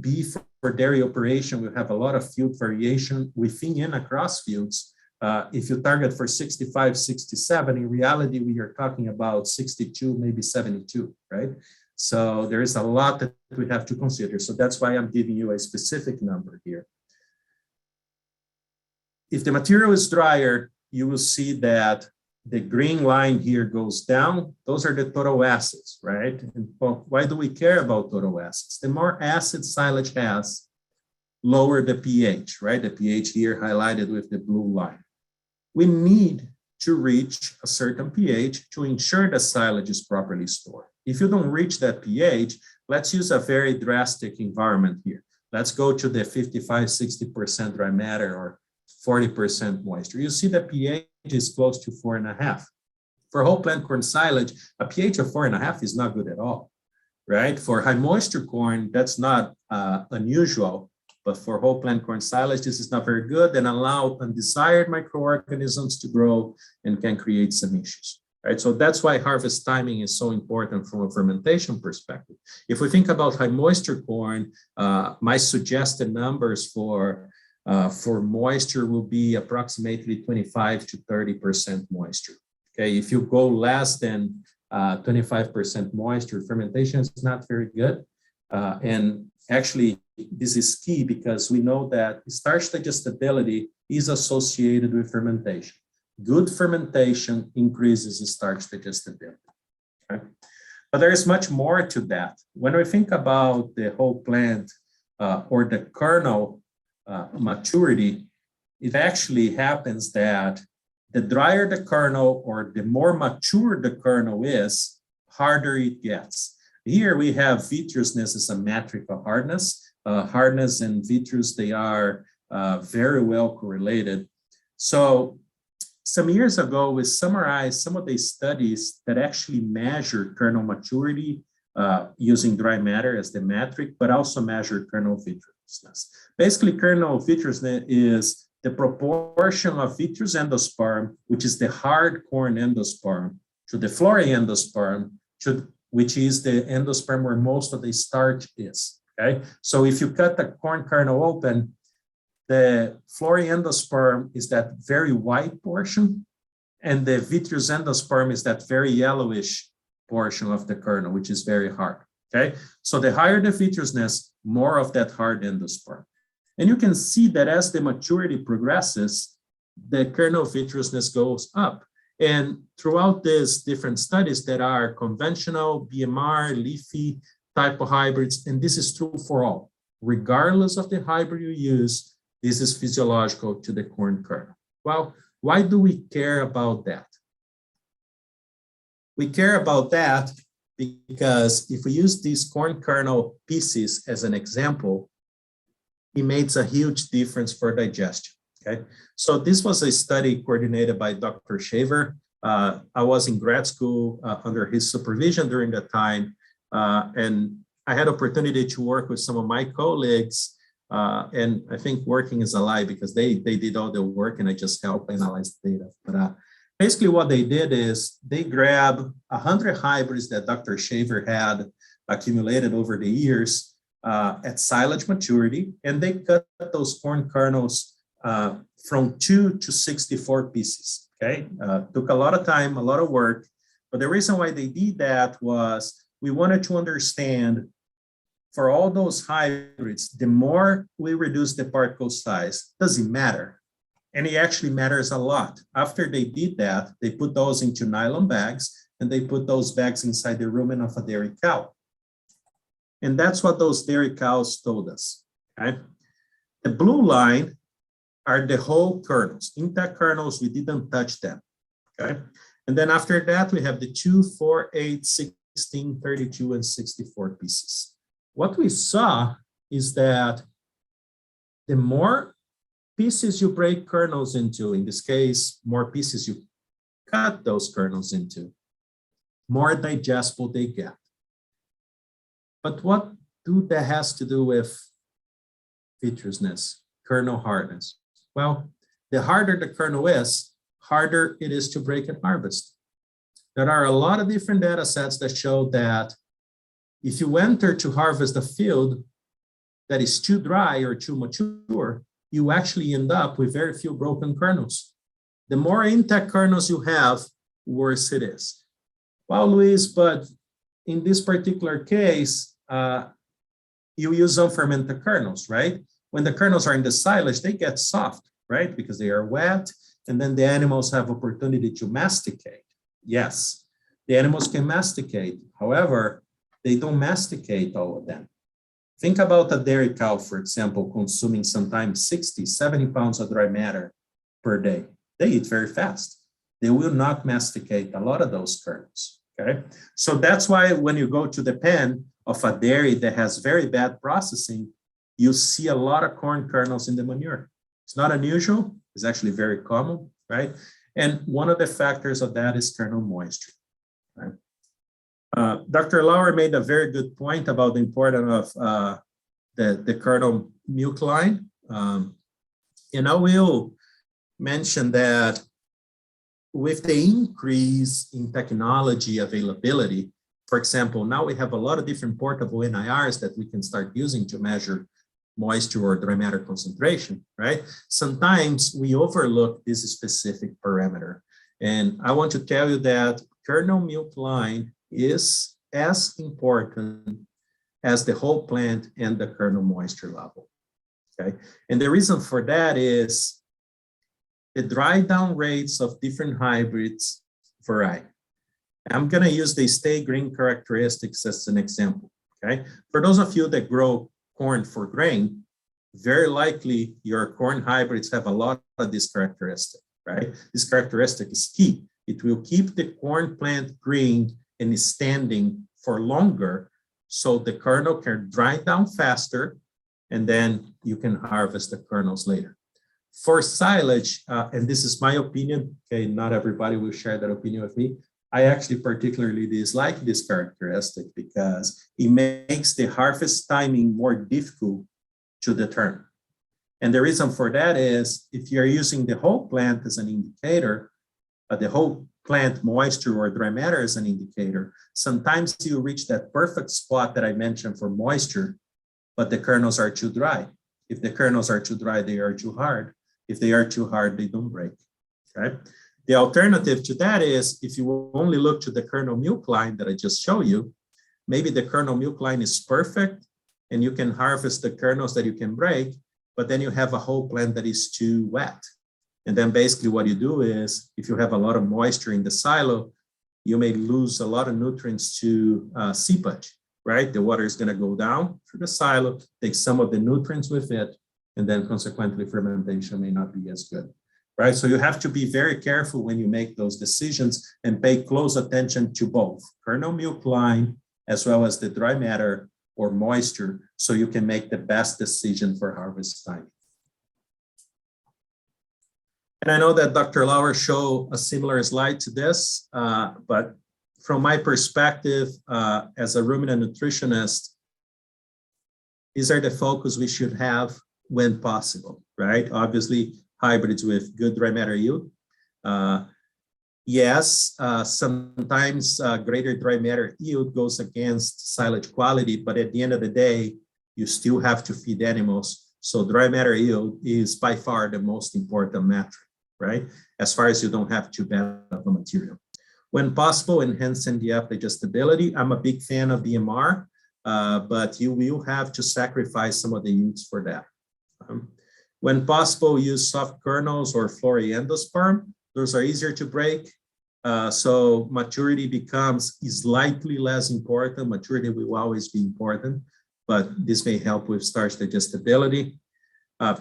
beef or dairy operation will have a lot of field variation within and across fields, if you target for 65, 67, in reality, we are talking about 62, maybe 72, right? So there is a lot that we have to consider. So that's why I'm giving you a specific number here. If the material is drier, you will see that the green line here goes down. Those are the total acids, right? And well, why do we care about total acids? The more acid silage has, lower the pH, right? The pH here highlighted with the blue line. We need to reach a certain pH to ensure the silage is properly stored. If you don't reach that pH, let's use a very drastic environment here. Let's go to the 55, 60% dry matter or 40% moisture. You see the pH is close to 4.5. For whole plant corn silage, a pH of 4.5 is not good at all, right? For high moisture corn, that's not unusual, but for whole plant corn silage, this is not very good and allow undesired microorganisms to grow and can create some issues, right? So that's why harvest timing is so important from a fermentation perspective. If we think about high moisture corn, my suggested numbers for moisture will be approximately 25 to 30% moisture. Okay, if you go less than 25% moisture, fermentation is not very good. And actually, this is key because we know that starch digestibility is associated with fermentation. Good fermentation increases starch digestibility. Okay? But there is much more to that. When we think about the whole plant or the kernel maturity, it actually happens that the drier the kernel or the more mature the kernel is, harder it gets. Here we have vitreousness as a metric of hardness. Hardness and vitreous, they are very well correlated. So some years ago, we summarized some of the studies that actually measure kernel maturity using dry matter as the metric, but also measure kernel vitreousness. Basically, kernel vitreousness is the proportion of vitreous endosperm, which is the hard corn endosperm, to the flory endosperm, which is the endosperm where most of the starch is. Okay, so if you cut the corn kernel open, the flory endosperm is that very white portion, and the vitreous endosperm is that very yellowish portion of the kernel, which is very hard. Okay, so the higher the vitreousness, more of that hard endosperm. And you can see that as the maturity progresses, the kernel vitreousness goes up. And throughout these different studies that are conventional, BMR, leafy type of hybrids, and this is true for all, regardless of the hybrid you use, this is physiological to the corn kernel. Well, why do we care about that? We care about that because if we use these corn kernel pieces as an example, it makes a huge difference for digestion. Okay, so this was a study coordinated by Dr. Shaver. I was in grad school under his supervision during that time, and I had opportunity to work with some of my colleagues, and I think working is a lie because they did all the work and I just helped analyze the data. But basically what they did is they grabbed 100 hybrids that Dr. Shaver had accumulated over the years at silage maturity, and they cut those corn kernels from 2 to 64 pieces, okay? Took a lot of time, a lot of work, but the reason why they did that was we wanted to understand for all those hybrids, the more we reduce the particle size, does it matter? And it actually matters a lot. After they did that, they put those into nylon bags and they put those bags inside the rumen of a dairy cow. And that's what those dairy cows told us, okay? The blue line are the whole kernels. Intact kernels, we didn't touch them, okay? And then after that, we have the 2, 4, 8, 16, 32, and 64 pieces. What we saw is that the more pieces you break kernels into, in this case, more pieces you cut those kernels into, more digestible they get. But what do that has to do with vitreousness, kernel hardness? Well, the harder the kernel is, harder it is to break and harvest. There are a lot of different data sets that show that if you enter to harvest a field that is too dry or too mature, you actually end up with very few broken kernels. The more intact kernels you have, worse it is. Well, Luis, but in this particular case, you use unfermented kernels, right? When the kernels are in the silage, they get soft, right? Because they are wet, and then the animals have opportunity to masticate. Yes, the animals can masticate. However, they don't masticate all of them. Think about a dairy cow, for example, consuming sometimes 60, 70 pounds of dry matter per day. They eat very fast. They will not masticate a lot of those kernels, okay? So that's why when you go to the pen of a dairy that has very bad processing, you see a lot of corn kernels in the manure. It's not unusual, it's actually very common, right? And one of the factors of that is kernel moisture, right? Dr. Lauer made a very good point about the importance of the kernel milk line. And I will mention that with the increase in technology availability, for example, now we have a lot of different portable NIRs that we can start using to measure moisture or dry matter concentration, right? Sometimes we overlook this specific parameter. And I want to tell you that kernel milk line is as important as the whole plant and the kernel moisture level, okay? And the reason for that is the dry down rates of different hybrids vary. I'm gonna use the stay green characteristics as an example, okay? For those of you that grow corn for grain, very likely your corn hybrids have a lot of this characteristic, right? This characteristic is key. It will keep the corn plant green and is standing for longer, so the kernel can dry down faster, and then you can harvest the kernels later. For silage, and this is my opinion, okay, not everybody will share that opinion with me. I actually particularly dislike this characteristic because it makes the harvest timing more difficult to determine. And the reason for that is if you're using the whole plant as an indicator, the whole plant moisture or dry matter as an indicator, sometimes you reach that perfect spot that I mentioned for moisture, but the kernels are too dry. If the kernels are too dry, they are too hard. If they are too hard, they don't break, right? The alternative to that is if you only look to the kernel milk line that I just showed you, maybe the kernel milk line is perfect and you can harvest the kernels that you can break, but then you have a whole plant that is too wet. And then basically what you do is, if you have a lot of moisture in the silo, you may lose a lot of nutrients to seepage, right? The water is going to go down through the silo, take some of the nutrients with it, and then consequently fermentation may not be as good, right? So you have to be very careful when you make those decisions and pay close attention to both kernel milk line as well as the dry matter or moisture, so you can make the best decision for harvest time. And I know that Dr. Lauer showed a similar slide to this, but from my perspective as a ruminant nutritionist, these are the focus we should have when possible, right? Obviously, hybrids with good dry matter yield. Yes, sometimes greater dry matter yield goes against silage quality, but at the end of the day, you still have to feed animals. So dry matter yield is by far the most important metric, right? As far as you don't have too bad of a material. When possible, enhance NDF digestibility. I'm a big fan of BMR, but you will have to sacrifice some of the yields for that. When possible, use soft kernels or floriendosperm. Those are easier to break. So maturity becomes slightly less important. Maturity will always be important, but this may help with starch digestibility.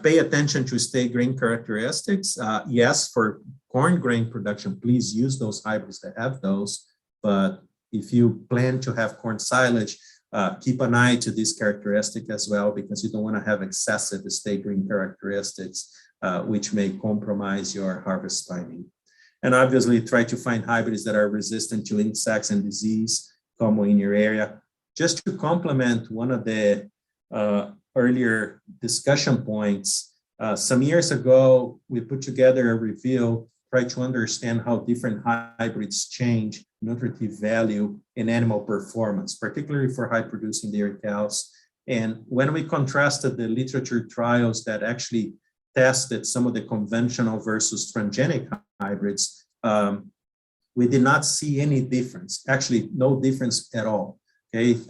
Pay attention to state grain characteristics. Yes, for corn grain production, please use those hybrids that have those. But if you plan to have corn silage, keep an eye to this characteristic as well, because you don't want to have excessive state grain characteristics, which may compromise your harvest timing. And obviously try to find hybrids that are resistant to insects and disease common in your area. Just to complement one of the earlier discussion points, some years ago, we put together a review, try to understand how different hybrids change nutritive value and animal performance, particularly for high producing dairy cows. And when we contrasted the literature trials that actually tested some of the conventional versus transgenic hybrids, we did not see any difference, actually no difference at all, okay?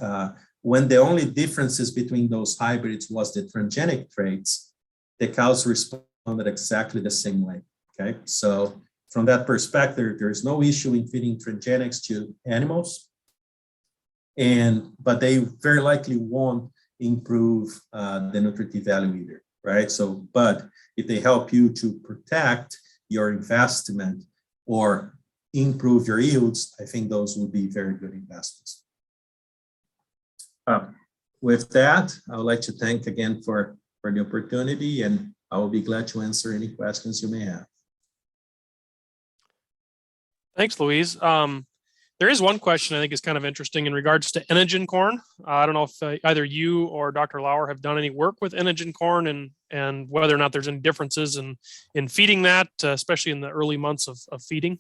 When the only differences between those hybrids was the transgenic traits, the cows responded exactly the same way, okay? So from that perspective, there's no issue in feeding transgenics to animals, but they very likely won't improve the nutritive value either, right? So, but if they help you to protect your investment or improve your yields, I think those would be very good investments. With that, I would like to thank again for the opportunity, and I will be glad to answer any questions you may have. Thanks, Luiz. There is one question I think is kind of interesting in regards to Enogen corn. I don't know if either you or Dr. Lauer have done any work with Enogen corn and whether or not there's any differences in feeding that, especially in the early months of feeding.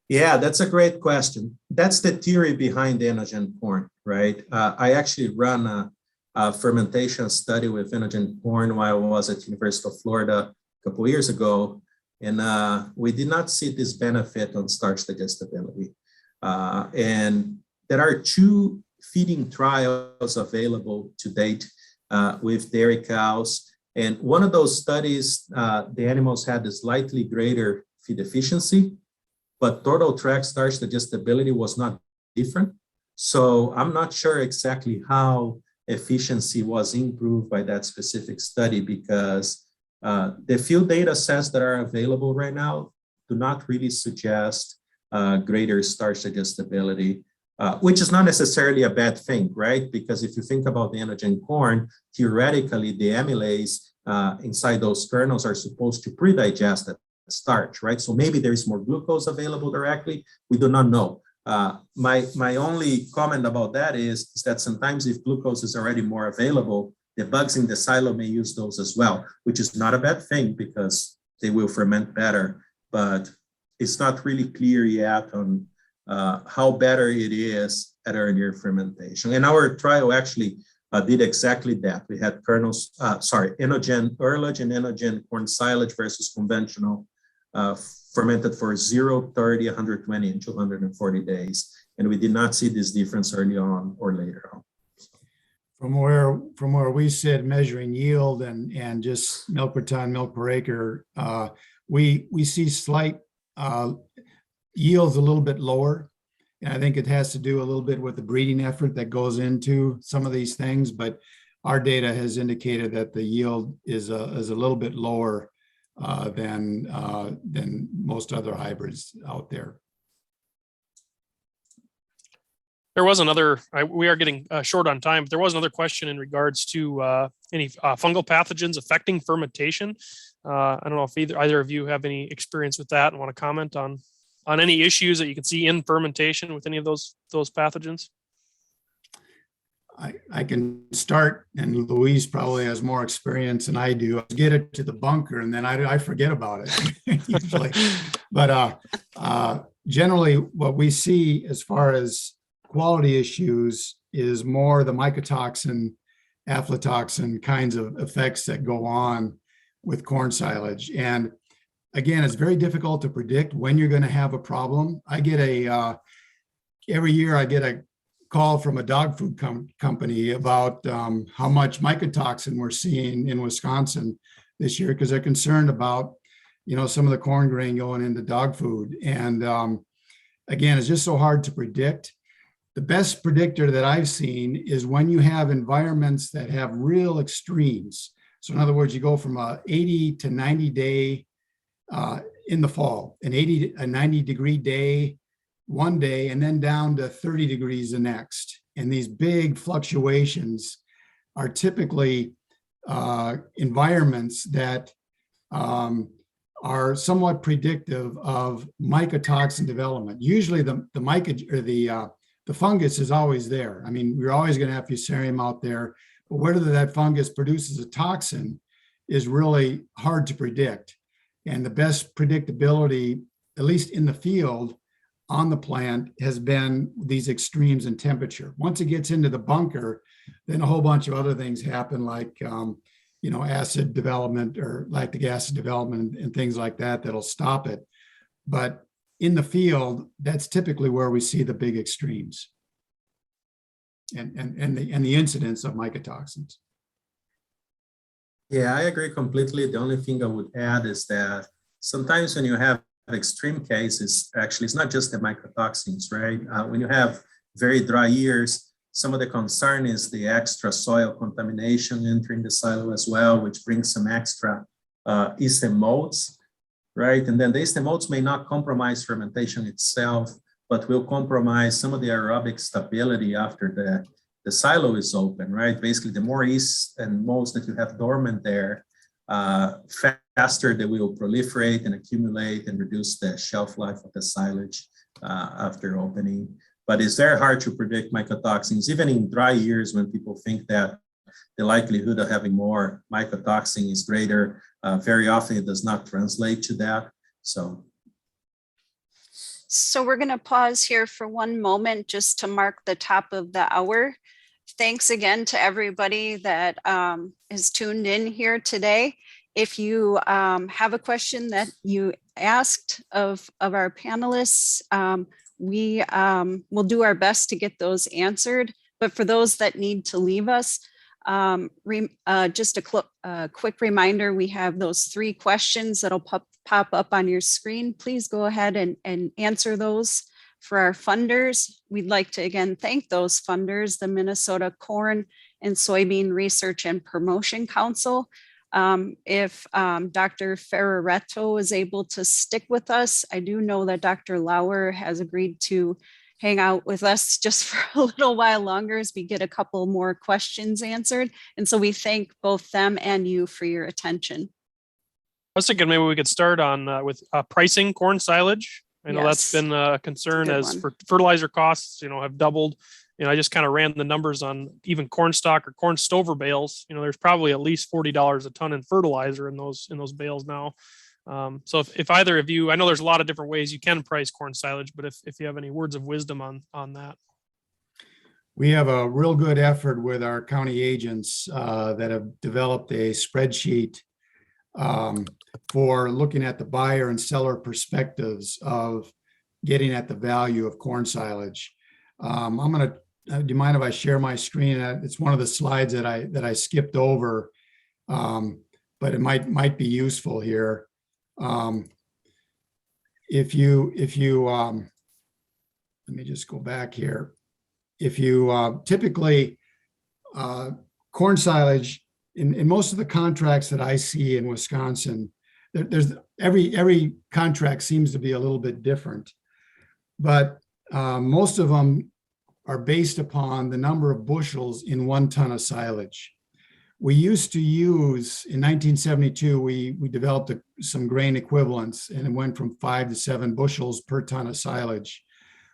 Yeah, that's a great question. That's the theory behind Enogen corn, right? I actually run a fermentation study with Enogen corn while I was at University of Florida a couple of years ago. And we did not see this benefit on starch digestibility. And there are 2 feeding trials available to date with dairy cows. And one of those studies, the animals had a slightly greater feed efficiency, but total tract starch digestibility was not different. So I'm not sure exactly how efficiency was improved by that specific study, because the few data sets that are available right now do not really suggest greater starch digestibility, which is not necessarily a bad thing, right? Because if you think about the Enogen corn, theoretically, the amylase inside those kernels are supposed to pre-digest that starch, right? So maybe there is more glucose available directly. We do not know. My only comment about that is that sometimes if glucose is already more available, the bugs in the silo may use those as well, which is not a bad thing because they will ferment better, but it's not really clear yet on how better it is at earlier fermentation. And our trial actually did exactly that. We had kernels, Enogen herbage and Enogen corn silage versus conventional fermented for 0, 30, 120, and 240 days. And we did not see this difference early on or later on. From where we sit measuring yield and just milk per ton, milk per acre, we see slight yields a little bit lower. And I think it has to do a little bit with the breeding effort that goes into some of these things, but our data has indicated that the yield is a little bit lower than most other hybrids out there. There was another, we are getting short on time, but there was another question in regards to any fungal pathogens affecting fermentation. I don't know if either of you have any experience with that and want to comment on any issues that you can see in fermentation with any of those pathogens. I can start, and Luis probably has more experience than I do. I get it to the bunker and then I forget about it usually. But generally what we see as far as quality issues is more the mycotoxin, aflatoxin kinds of effects that go on with corn silage. And again, it's very difficult to predict when you're going to have a problem. I get every year I get a call from a dog food company about how much mycotoxin we're seeing in Wisconsin this year, because they're concerned about, some of the corn grain going into dog food. And again, it's just so hard to predict. The best predictor that I've seen is when you have environments that have real extremes. So in other words, you go from a 80 to 90 day in the fall, a 90 degree day one day, and then down to 30 degrees the next. And these big fluctuations are typically environments that are somewhat predictive of mycotoxin development. Usually the fungus is always there. I mean, we're always going to have Fusarium out there, but whether that fungus produces a toxin is really hard to predict. And the best predictability, at least in the field, on the plant has been these extremes in temperature. Once it gets into the bunker, then a whole bunch of other things happen, like acid development or lactic acid development and things like that that'll stop it. But in the field, that's typically where we see the big extremes and the incidence of mycotoxins. Yeah, I agree completely. The only thing I would add is that sometimes when you have extreme cases, actually, it's not just the mycotoxins, right? When you have very dry years, some of the concern is the extra soil contamination entering the silo as well, which brings some extra yeast and molds, right? And then the yeast and molds may not compromise fermentation itself, but will compromise some of the aerobic stability after the silo is open, right? Basically, the more yeast and molds that you have dormant there, faster they will proliferate and accumulate and reduce the shelf life of the silage after opening. But it's very hard to predict mycotoxins, even in dry years when people think that the likelihood of having more mycotoxin is greater. Very often it does not translate to that. So we're going to pause here for one moment just to mark the top of the hour. Thanks again to everybody that is tuned in here today. If you have a question that you asked of our panelists, we will do our best to get those answered. But for those that need to leave us, just a quick reminder, we have those 3 questions that'll pop up on your screen. Please go ahead and answer those. For our funders, we'd like to again thank those funders, the Minnesota Corn and Soybean Research and Promotion Council. If Dr. Ferraretto is able to stick with us, I do know that Dr. Lauer has agreed to hang out with us just for a little while longer as we get a couple more questions answered. And so we thank both them and you for your attention. I was thinking maybe we could start on with pricing corn silage. I know that's Yes. been a concern as one. fertilizer costs, have doubled. I just kind of ran the numbers on even corn stock or corn stover bales. There's probably at least $40 a ton in fertilizer in those bales now. So if either of you, I know there's a lot of different ways you can price corn silage, but if you have any words of wisdom on that. We have a real good effort with our county agents that have developed a spreadsheet for looking at the buyer and seller perspectives of getting at the value of corn silage. I'm going to do you mind if I share my screen? It's one of the slides that I skipped over, but it might be useful here. If you let me just go back here. If you typically corn silage in most of the contracts that I see in Wisconsin, there's every contract seems to be a little bit different, but most of them are based upon the number of bushels in 1 ton of silage. We used to use, in 1972, we developed some grain equivalents, and it went from 5 to 7 bushels per ton of silage.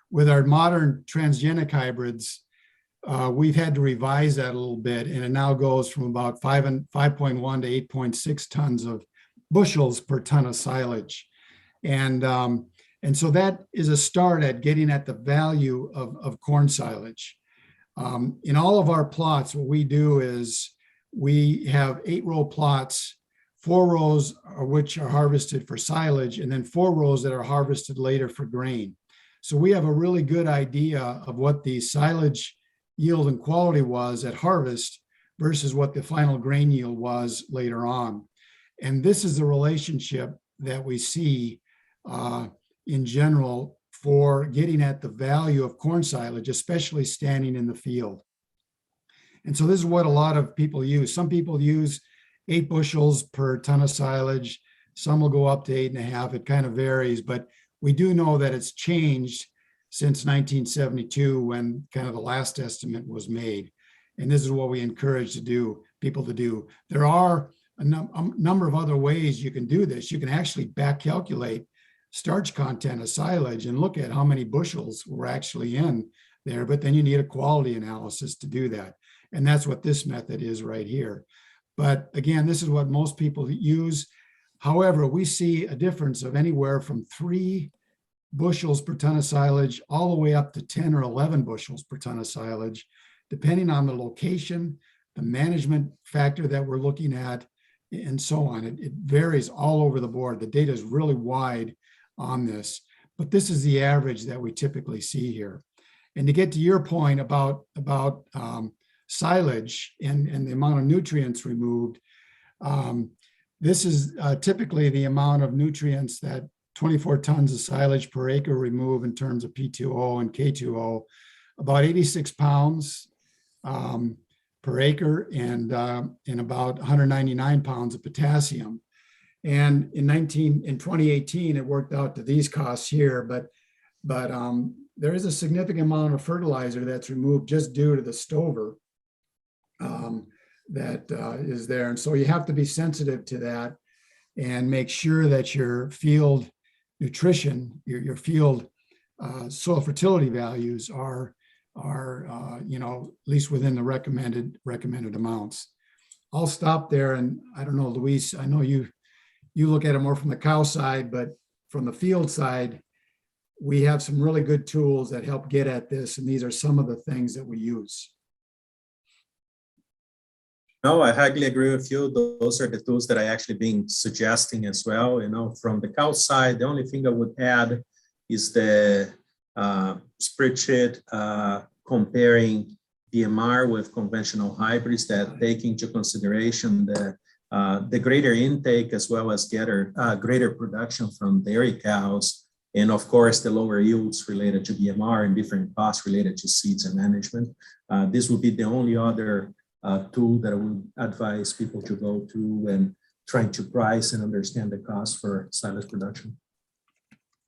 With our modern transgenic hybrids, we've had to revise that a little bit, and it now goes from about 5.1 to 8.6 tons of bushels per ton of silage. And so that is a start at getting at the value of corn silage. In all of our plots, what we do is we have 8-row plots, 4 rows of which are harvested for silage, and then 4 rows that are harvested later for grain. So we have a really good idea of what the silage yield and quality was at harvest versus what the final grain yield was later on. And this is the relationship that we see in general for getting at the value of corn silage, especially standing in the field. And so this is what a lot of people use. Some people use 8 bushels per ton of silage. Some will go up to 8.5. It kind of varies, but we do know that it's changed since 1972 when kind of the last estimate was made. And this is what we encourage people to do. There are a number of other ways you can do this. You can actually back calculate starch content of silage and look at how many bushels were actually in there, but then you need a quality analysis to do that. And that's what this method is right here. But again, this is what most people use. However, we see a difference of anywhere from 3 bushels per ton of silage all the way up to 10 or 11 bushels per ton of silage, depending on the location, the management factor that we're looking at, and so on. It varies all over the board. The data is really wide on this, but this is the average that we typically see here. And to get to your point about silage and the amount of nutrients removed, this is typically the amount of nutrients that 24 tons of silage per acre remove in terms of P2O and K2O, about 86 pounds per acre, and about 199 pounds of potassium. And in 2018, it worked out to these costs here, but there is a significant amount of fertilizer that's removed just due to the stover that is there. And so you have to be sensitive to that and make sure that your field nutrition, your field soil fertility values are at least within the recommended amounts. I'll stop there, and I don't know, Luis, I know you look at it more from the cow side, but from the field side, we have some really good tools that help get at this, and these are some of the things that we use. No, I highly agree with you. Those are the tools that I actually been suggesting as well. From the cow side, the only thing I would add is the spreadsheet comparing DMR with conventional hybrids that take into consideration the greater intake as well as greater production from dairy cows, and of course the lower yields related to DMR and different costs related to seeds and management. This would be the only other tool that I would advise people to go to when trying to price and understand the cost for silage production.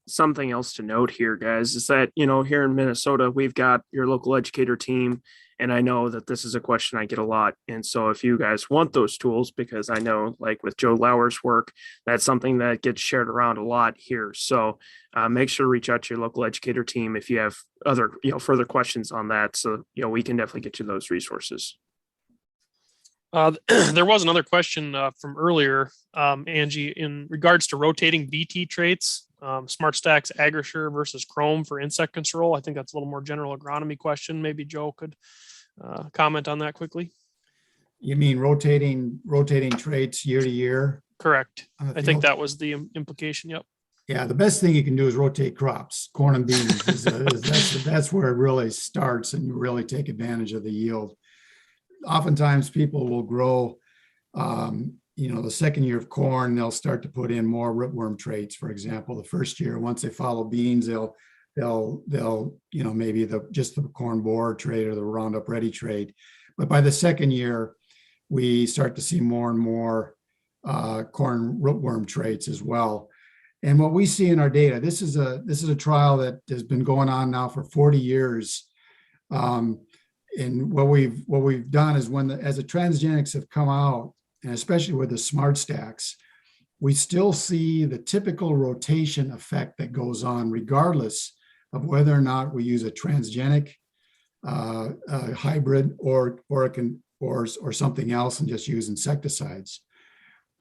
Something else to note here, guys, is that, here in Minnesota, we've got your local educator team. And I know that this is a question I get a lot. And so if you guys want those tools, because I know like with Joe Lauer's work, that's something that gets shared around a lot here. So make sure to reach out to your local educator team if you have other, further questions on that. So, we can definitely get you those resources. There was another question from earlier, Angie, in regards to rotating BT traits, SmartStack's Agrisure versus Chrome for insect control. I think that's a little more general agronomy question. Maybe Joe could comment on that quickly. You mean rotating traits year to year? Correct. I think that was the implication. Yep. Yeah, the best thing you can do is rotate crops. Corn and beans that's where it really starts, and you really take advantage of the yield. Oftentimes, people will grow, the second year of corn, they'll start to put in more rootworm traits. For example, the first year, once they follow beans, they'll maybe just the corn borer trait or the Roundup Ready trait. But by the second year, we start to see more and more corn rootworm traits as well. And what we see in our data, this is a trial that has been going on now for 40 years. And what we've done is as the transgenics have come out, and especially with the smart stacks, we still see the typical rotation effect that goes on regardless of whether or not we use a transgenic hybrid or something else and just use insecticides.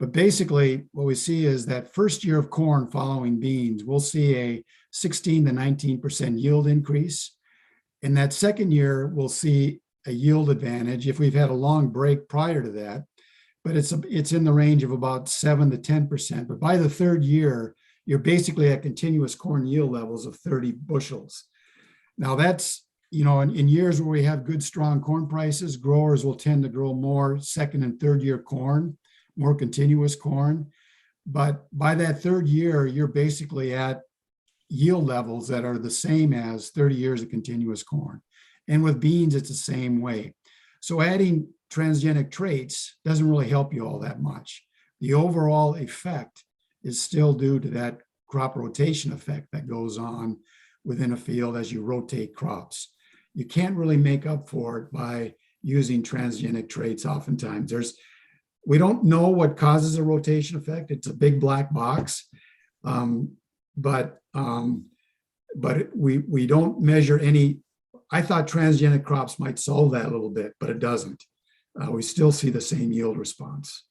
But basically, what we see is that first year of corn following beans, we'll see a 16 to 19% yield increase. In that second year, we'll see a yield advantage if we've had a long break prior to that, but it's in the range of about 7 to 10%. But by the third year, you're basically at continuous corn yield levels of 30 bushels. Now that's, in years where we have good, strong corn prices, growers will tend to grow more second and third year corn, more continuous corn. But by that third year, you're basically at yield levels that are the same as 30 years of continuous corn. And with beans, it's the same way. So adding transgenic traits doesn't really help you all that much. The overall effect is still due to that crop rotation effect that goes on within a field as you rotate crops. You can't really make up for it by using transgenic traits oftentimes. We don't know what causes a rotation effect. It's a big black box, but we don't measure any. I thought transgenic crops might solve that a little bit, but it doesn't. We still see the same yield response.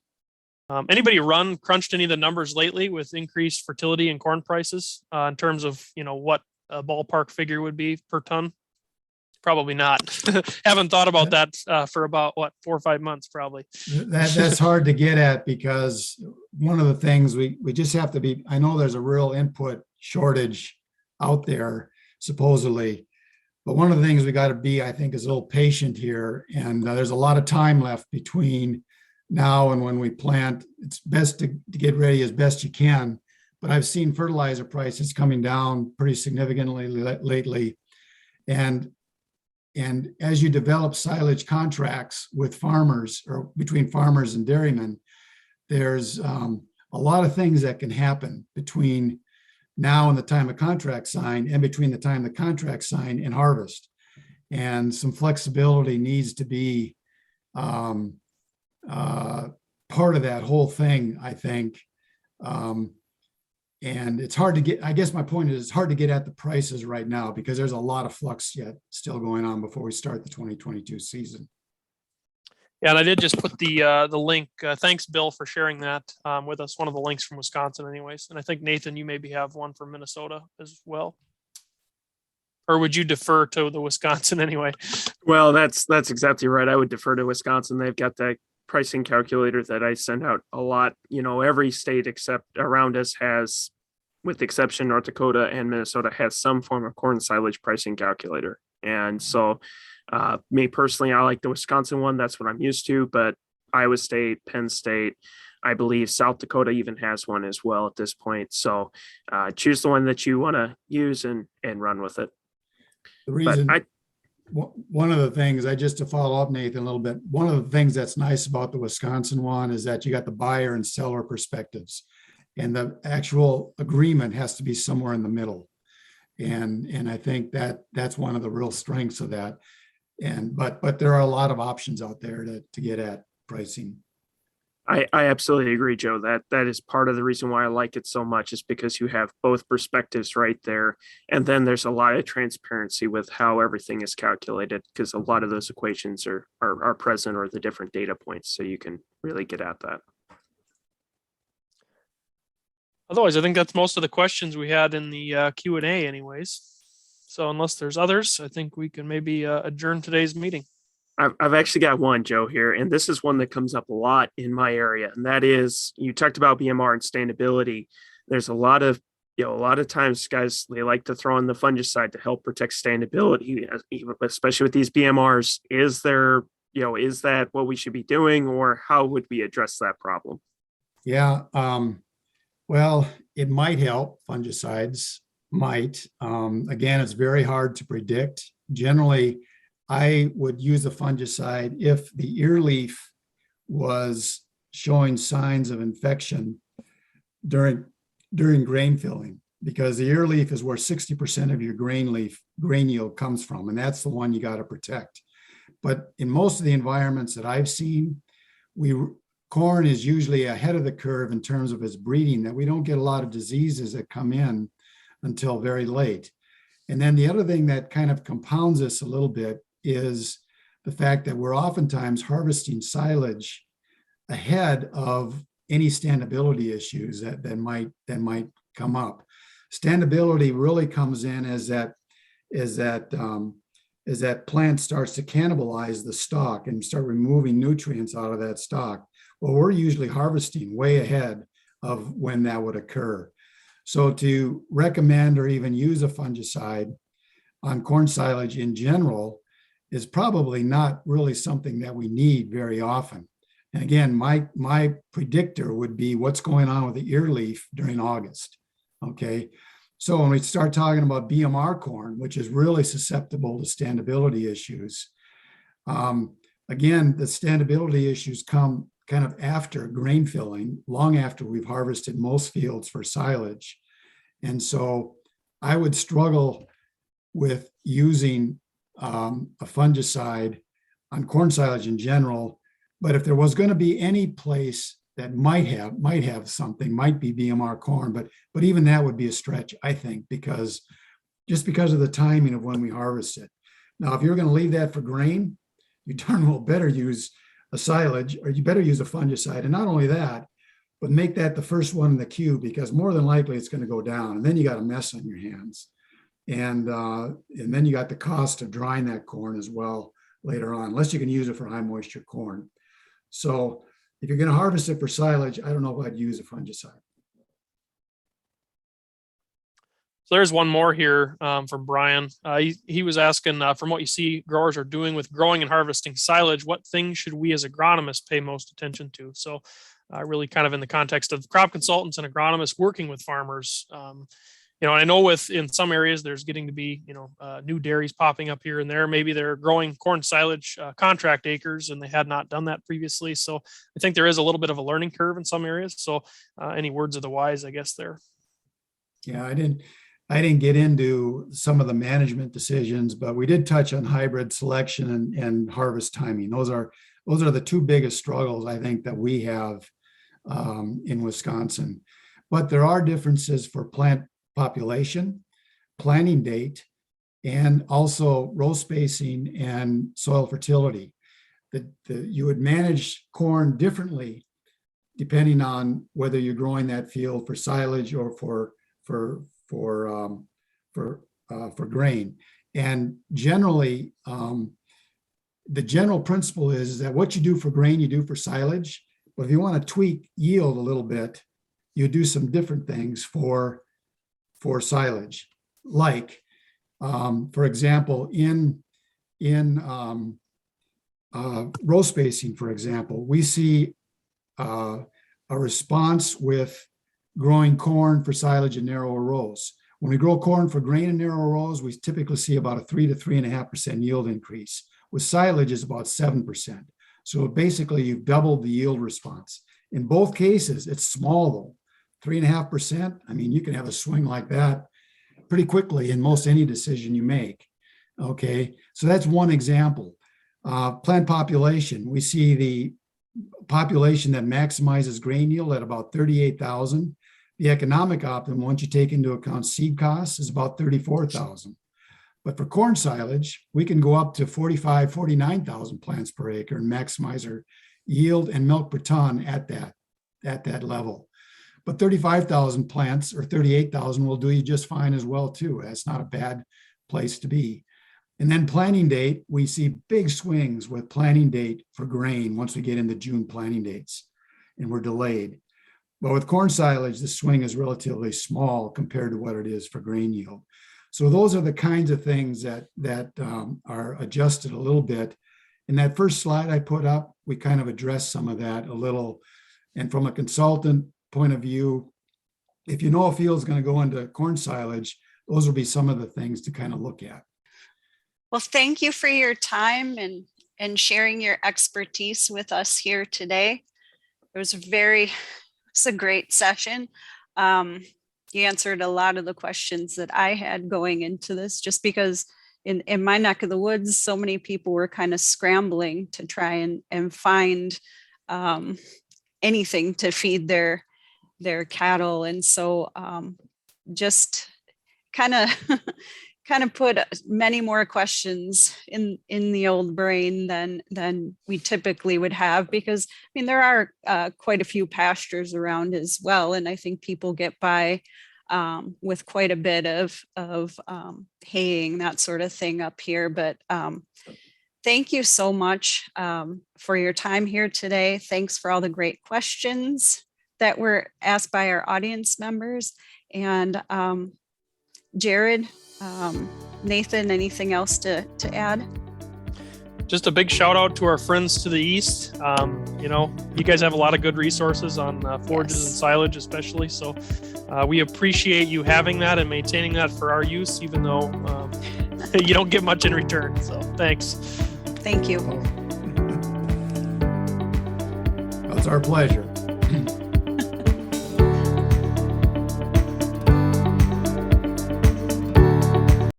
Anybody crunched any of the numbers lately with increased fertility and corn prices in terms of, what a ballpark figure would be per ton? Probably not. Haven't thought about that for about 4 or 5 months, probably. That's hard to get at because one of the things we just have to be, I know there's a real input shortage out there, supposedly, but one of the things we got to be, I think, is a little patient here. And there's a lot of time left between now and when we plant. It's best to get ready as best you can. But I've seen fertilizer prices coming down pretty significantly lately. And as you develop silage contracts with farmers or between farmers and dairymen, there's a lot of things that can happen between now and the time of contract sign and between the time the contract sign and harvest. And some flexibility needs to be part of that whole thing, I think. And it's hard to get, I guess my point is it's hard to get at the prices right now because there's a lot of flux yet still going on before we start the 2022 season. Yeah, and I did just put the link. Thanks, Bill, for sharing that with us. One of the links from Wisconsin anyways. And I think, Nathan, you maybe have one from Minnesota as well. Or would you defer to the Wisconsin anyway? Well, that's exactly right. I would defer to Wisconsin. They've got that pricing calculator that I send out a lot. Every state except around us has, with the exception North Dakota and Minnesota, has some form of corn silage pricing calculator. And so me personally, I like the Wisconsin one. That's what I'm used to, but Iowa State, Penn State, I believe South Dakota even has one as well at this point. So choose the one that you want to use and run with it. The reason, one of the things, just to follow up, Nathan, a little bit, one of the things that's nice about the Wisconsin one is that you got the buyer and seller perspectives, and the actual agreement has to be somewhere in the middle. And I think that's one of the real strengths of that. But there are a lot of options out there to get at pricing. I absolutely agree, Joe. That is part of the reason why I like it so much, is because you have both perspectives right there. And then there's a lot of transparency with how everything is calculated, because a lot of those equations are present, or the different data points. So you can really get at that. Otherwise, I think that's most of the questions we had in the Q&A anyways. So unless there's others, I think we can maybe adjourn today's meeting. I've actually got one, Joe, here, and this is one that comes up a lot in my area. And that is, you talked about BMR and sustainability. There's a lot of a lot of times guys, they like to throw in the fungicide to help protect standability, especially with these BMRs. Is there, is that what we should be doing, or how would we address that problem? Yeah, well, it might help. Fungicides might. Again, it's very hard to predict. Generally, I would use a fungicide if the ear leaf was showing signs of infection during grain filling, because the ear leaf is where 60% of your grain yield comes from, and that's the one you got to protect. But in most of the environments that I've seen, corn is usually ahead of the curve in terms of its breeding, that we don't get a lot of diseases that come in until very late. And then the other thing that kind of compounds this a little bit is the fact that we're oftentimes harvesting silage ahead of any standability issues that might come up. Standability really comes in as that plant starts to cannibalize the stalk and start removing nutrients out of that stalk. Well, we're usually harvesting way ahead of when that would occur. So to recommend or even use a fungicide on corn silage in general is probably not really something that we need very often. And again, my predictor would be what's going on with the ear leaf during August. Okay. So when we start talking about BMR corn, which is really susceptible to standability issues, again, the standability issues come kind of after grain filling, long after we've harvested most fields for silage. And so I would struggle with using a fungicide on corn silage in general. But if there was going to be any place that might have something, might be BMR corn, but even that would be a stretch, I think, because of the timing of when we harvest it. Now, if you're going to leave that for grain, you darn well better use a silage, or you better use a fungicide. And not only that, but make that the first one in the queue, because more than likely it's going to go down, and then you got a mess on your hands. And then you got the cost of drying that corn as well later on, unless you can use it for high moisture corn. So if you're going to harvest it for silage, I don't know if I'd use a fungicide. So there's one more here from Brian. He was asking, from what you see growers are doing with growing and harvesting silage, what things should we as agronomists pay most attention to? So really kind of in the context of crop consultants and agronomists working with farmers. And I know in some areas there's getting to be, new dairies popping up here and there. Maybe they're growing corn silage contract acres and they had not done that previously. So I think there is a little bit of a learning curve in some areas. So any words of the wise, I guess, there. Yeah, I didn't get into some of the management decisions, but we did touch on hybrid selection and harvest timing. Those are the two biggest struggles I think that we have in Wisconsin. But there are differences for plant population, planting date, and also row spacing and soil fertility. You would manage corn differently depending on whether you're growing that field for silage or for grain. And generally, the general principle is that what you do for grain, you do for silage. But if you want to tweak yield a little bit, you do some different things for silage. Like, for example, in row spacing, for example, we see a response with growing corn for silage in narrower rows. When we grow corn for grain in narrow rows, we typically see about a 3 to 3.5% yield increase. With silage, it's about 7%. So basically, you've doubled the yield response. In both cases, it's small though. 3.5%. I mean, you can have a swing like that pretty quickly in most any decision you make. Okay, so that's one example. Plant population. We see the population that maximizes grain yield at about 38,000. The economic optimum, once you take into account seed costs, is about 34,000. But for corn silage, we can go up to 45, 49,000 plants per acre and maximize our yield and milk per ton at that level. But 35,000 plants or 38,000 will do you just fine as well too. That's not a bad place to be. And then planting date, we see big swings with planting date for grain once we get into June planting dates and we're delayed. But with corn silage, the swing is relatively small compared to what it is for grain yield. So those are the kinds of things that are adjusted a little bit. In that first slide I put up, we kind of addressed some of that a little. And from a consultant point of view, if you know a field is going to go into corn silage, those will be some of the things to kind of look at. Well, thank you for your time and sharing your expertise with us here today. It was a great session. You answered a lot of the questions that I had going into this, just because in my neck of the woods, so many people were kind of scrambling to try and find anything to feed their cattle. And so just kind of put many more questions in the old brain than we typically would have, because I mean there are quite a few pastures around as well, and I think people get by with quite a bit of haying, that sort of thing up here. But thank you so much for your time here today. Thanks for all the great questions that were asked by our audience members. And Jared, Nathan, anything else to add? Just a big shout out to our friends to the east. You guys have a lot of good resources on forages and silage especially. So we appreciate you having that and maintaining that for our use, even though you don't get much in return. So thanks. Thank you. It's our pleasure.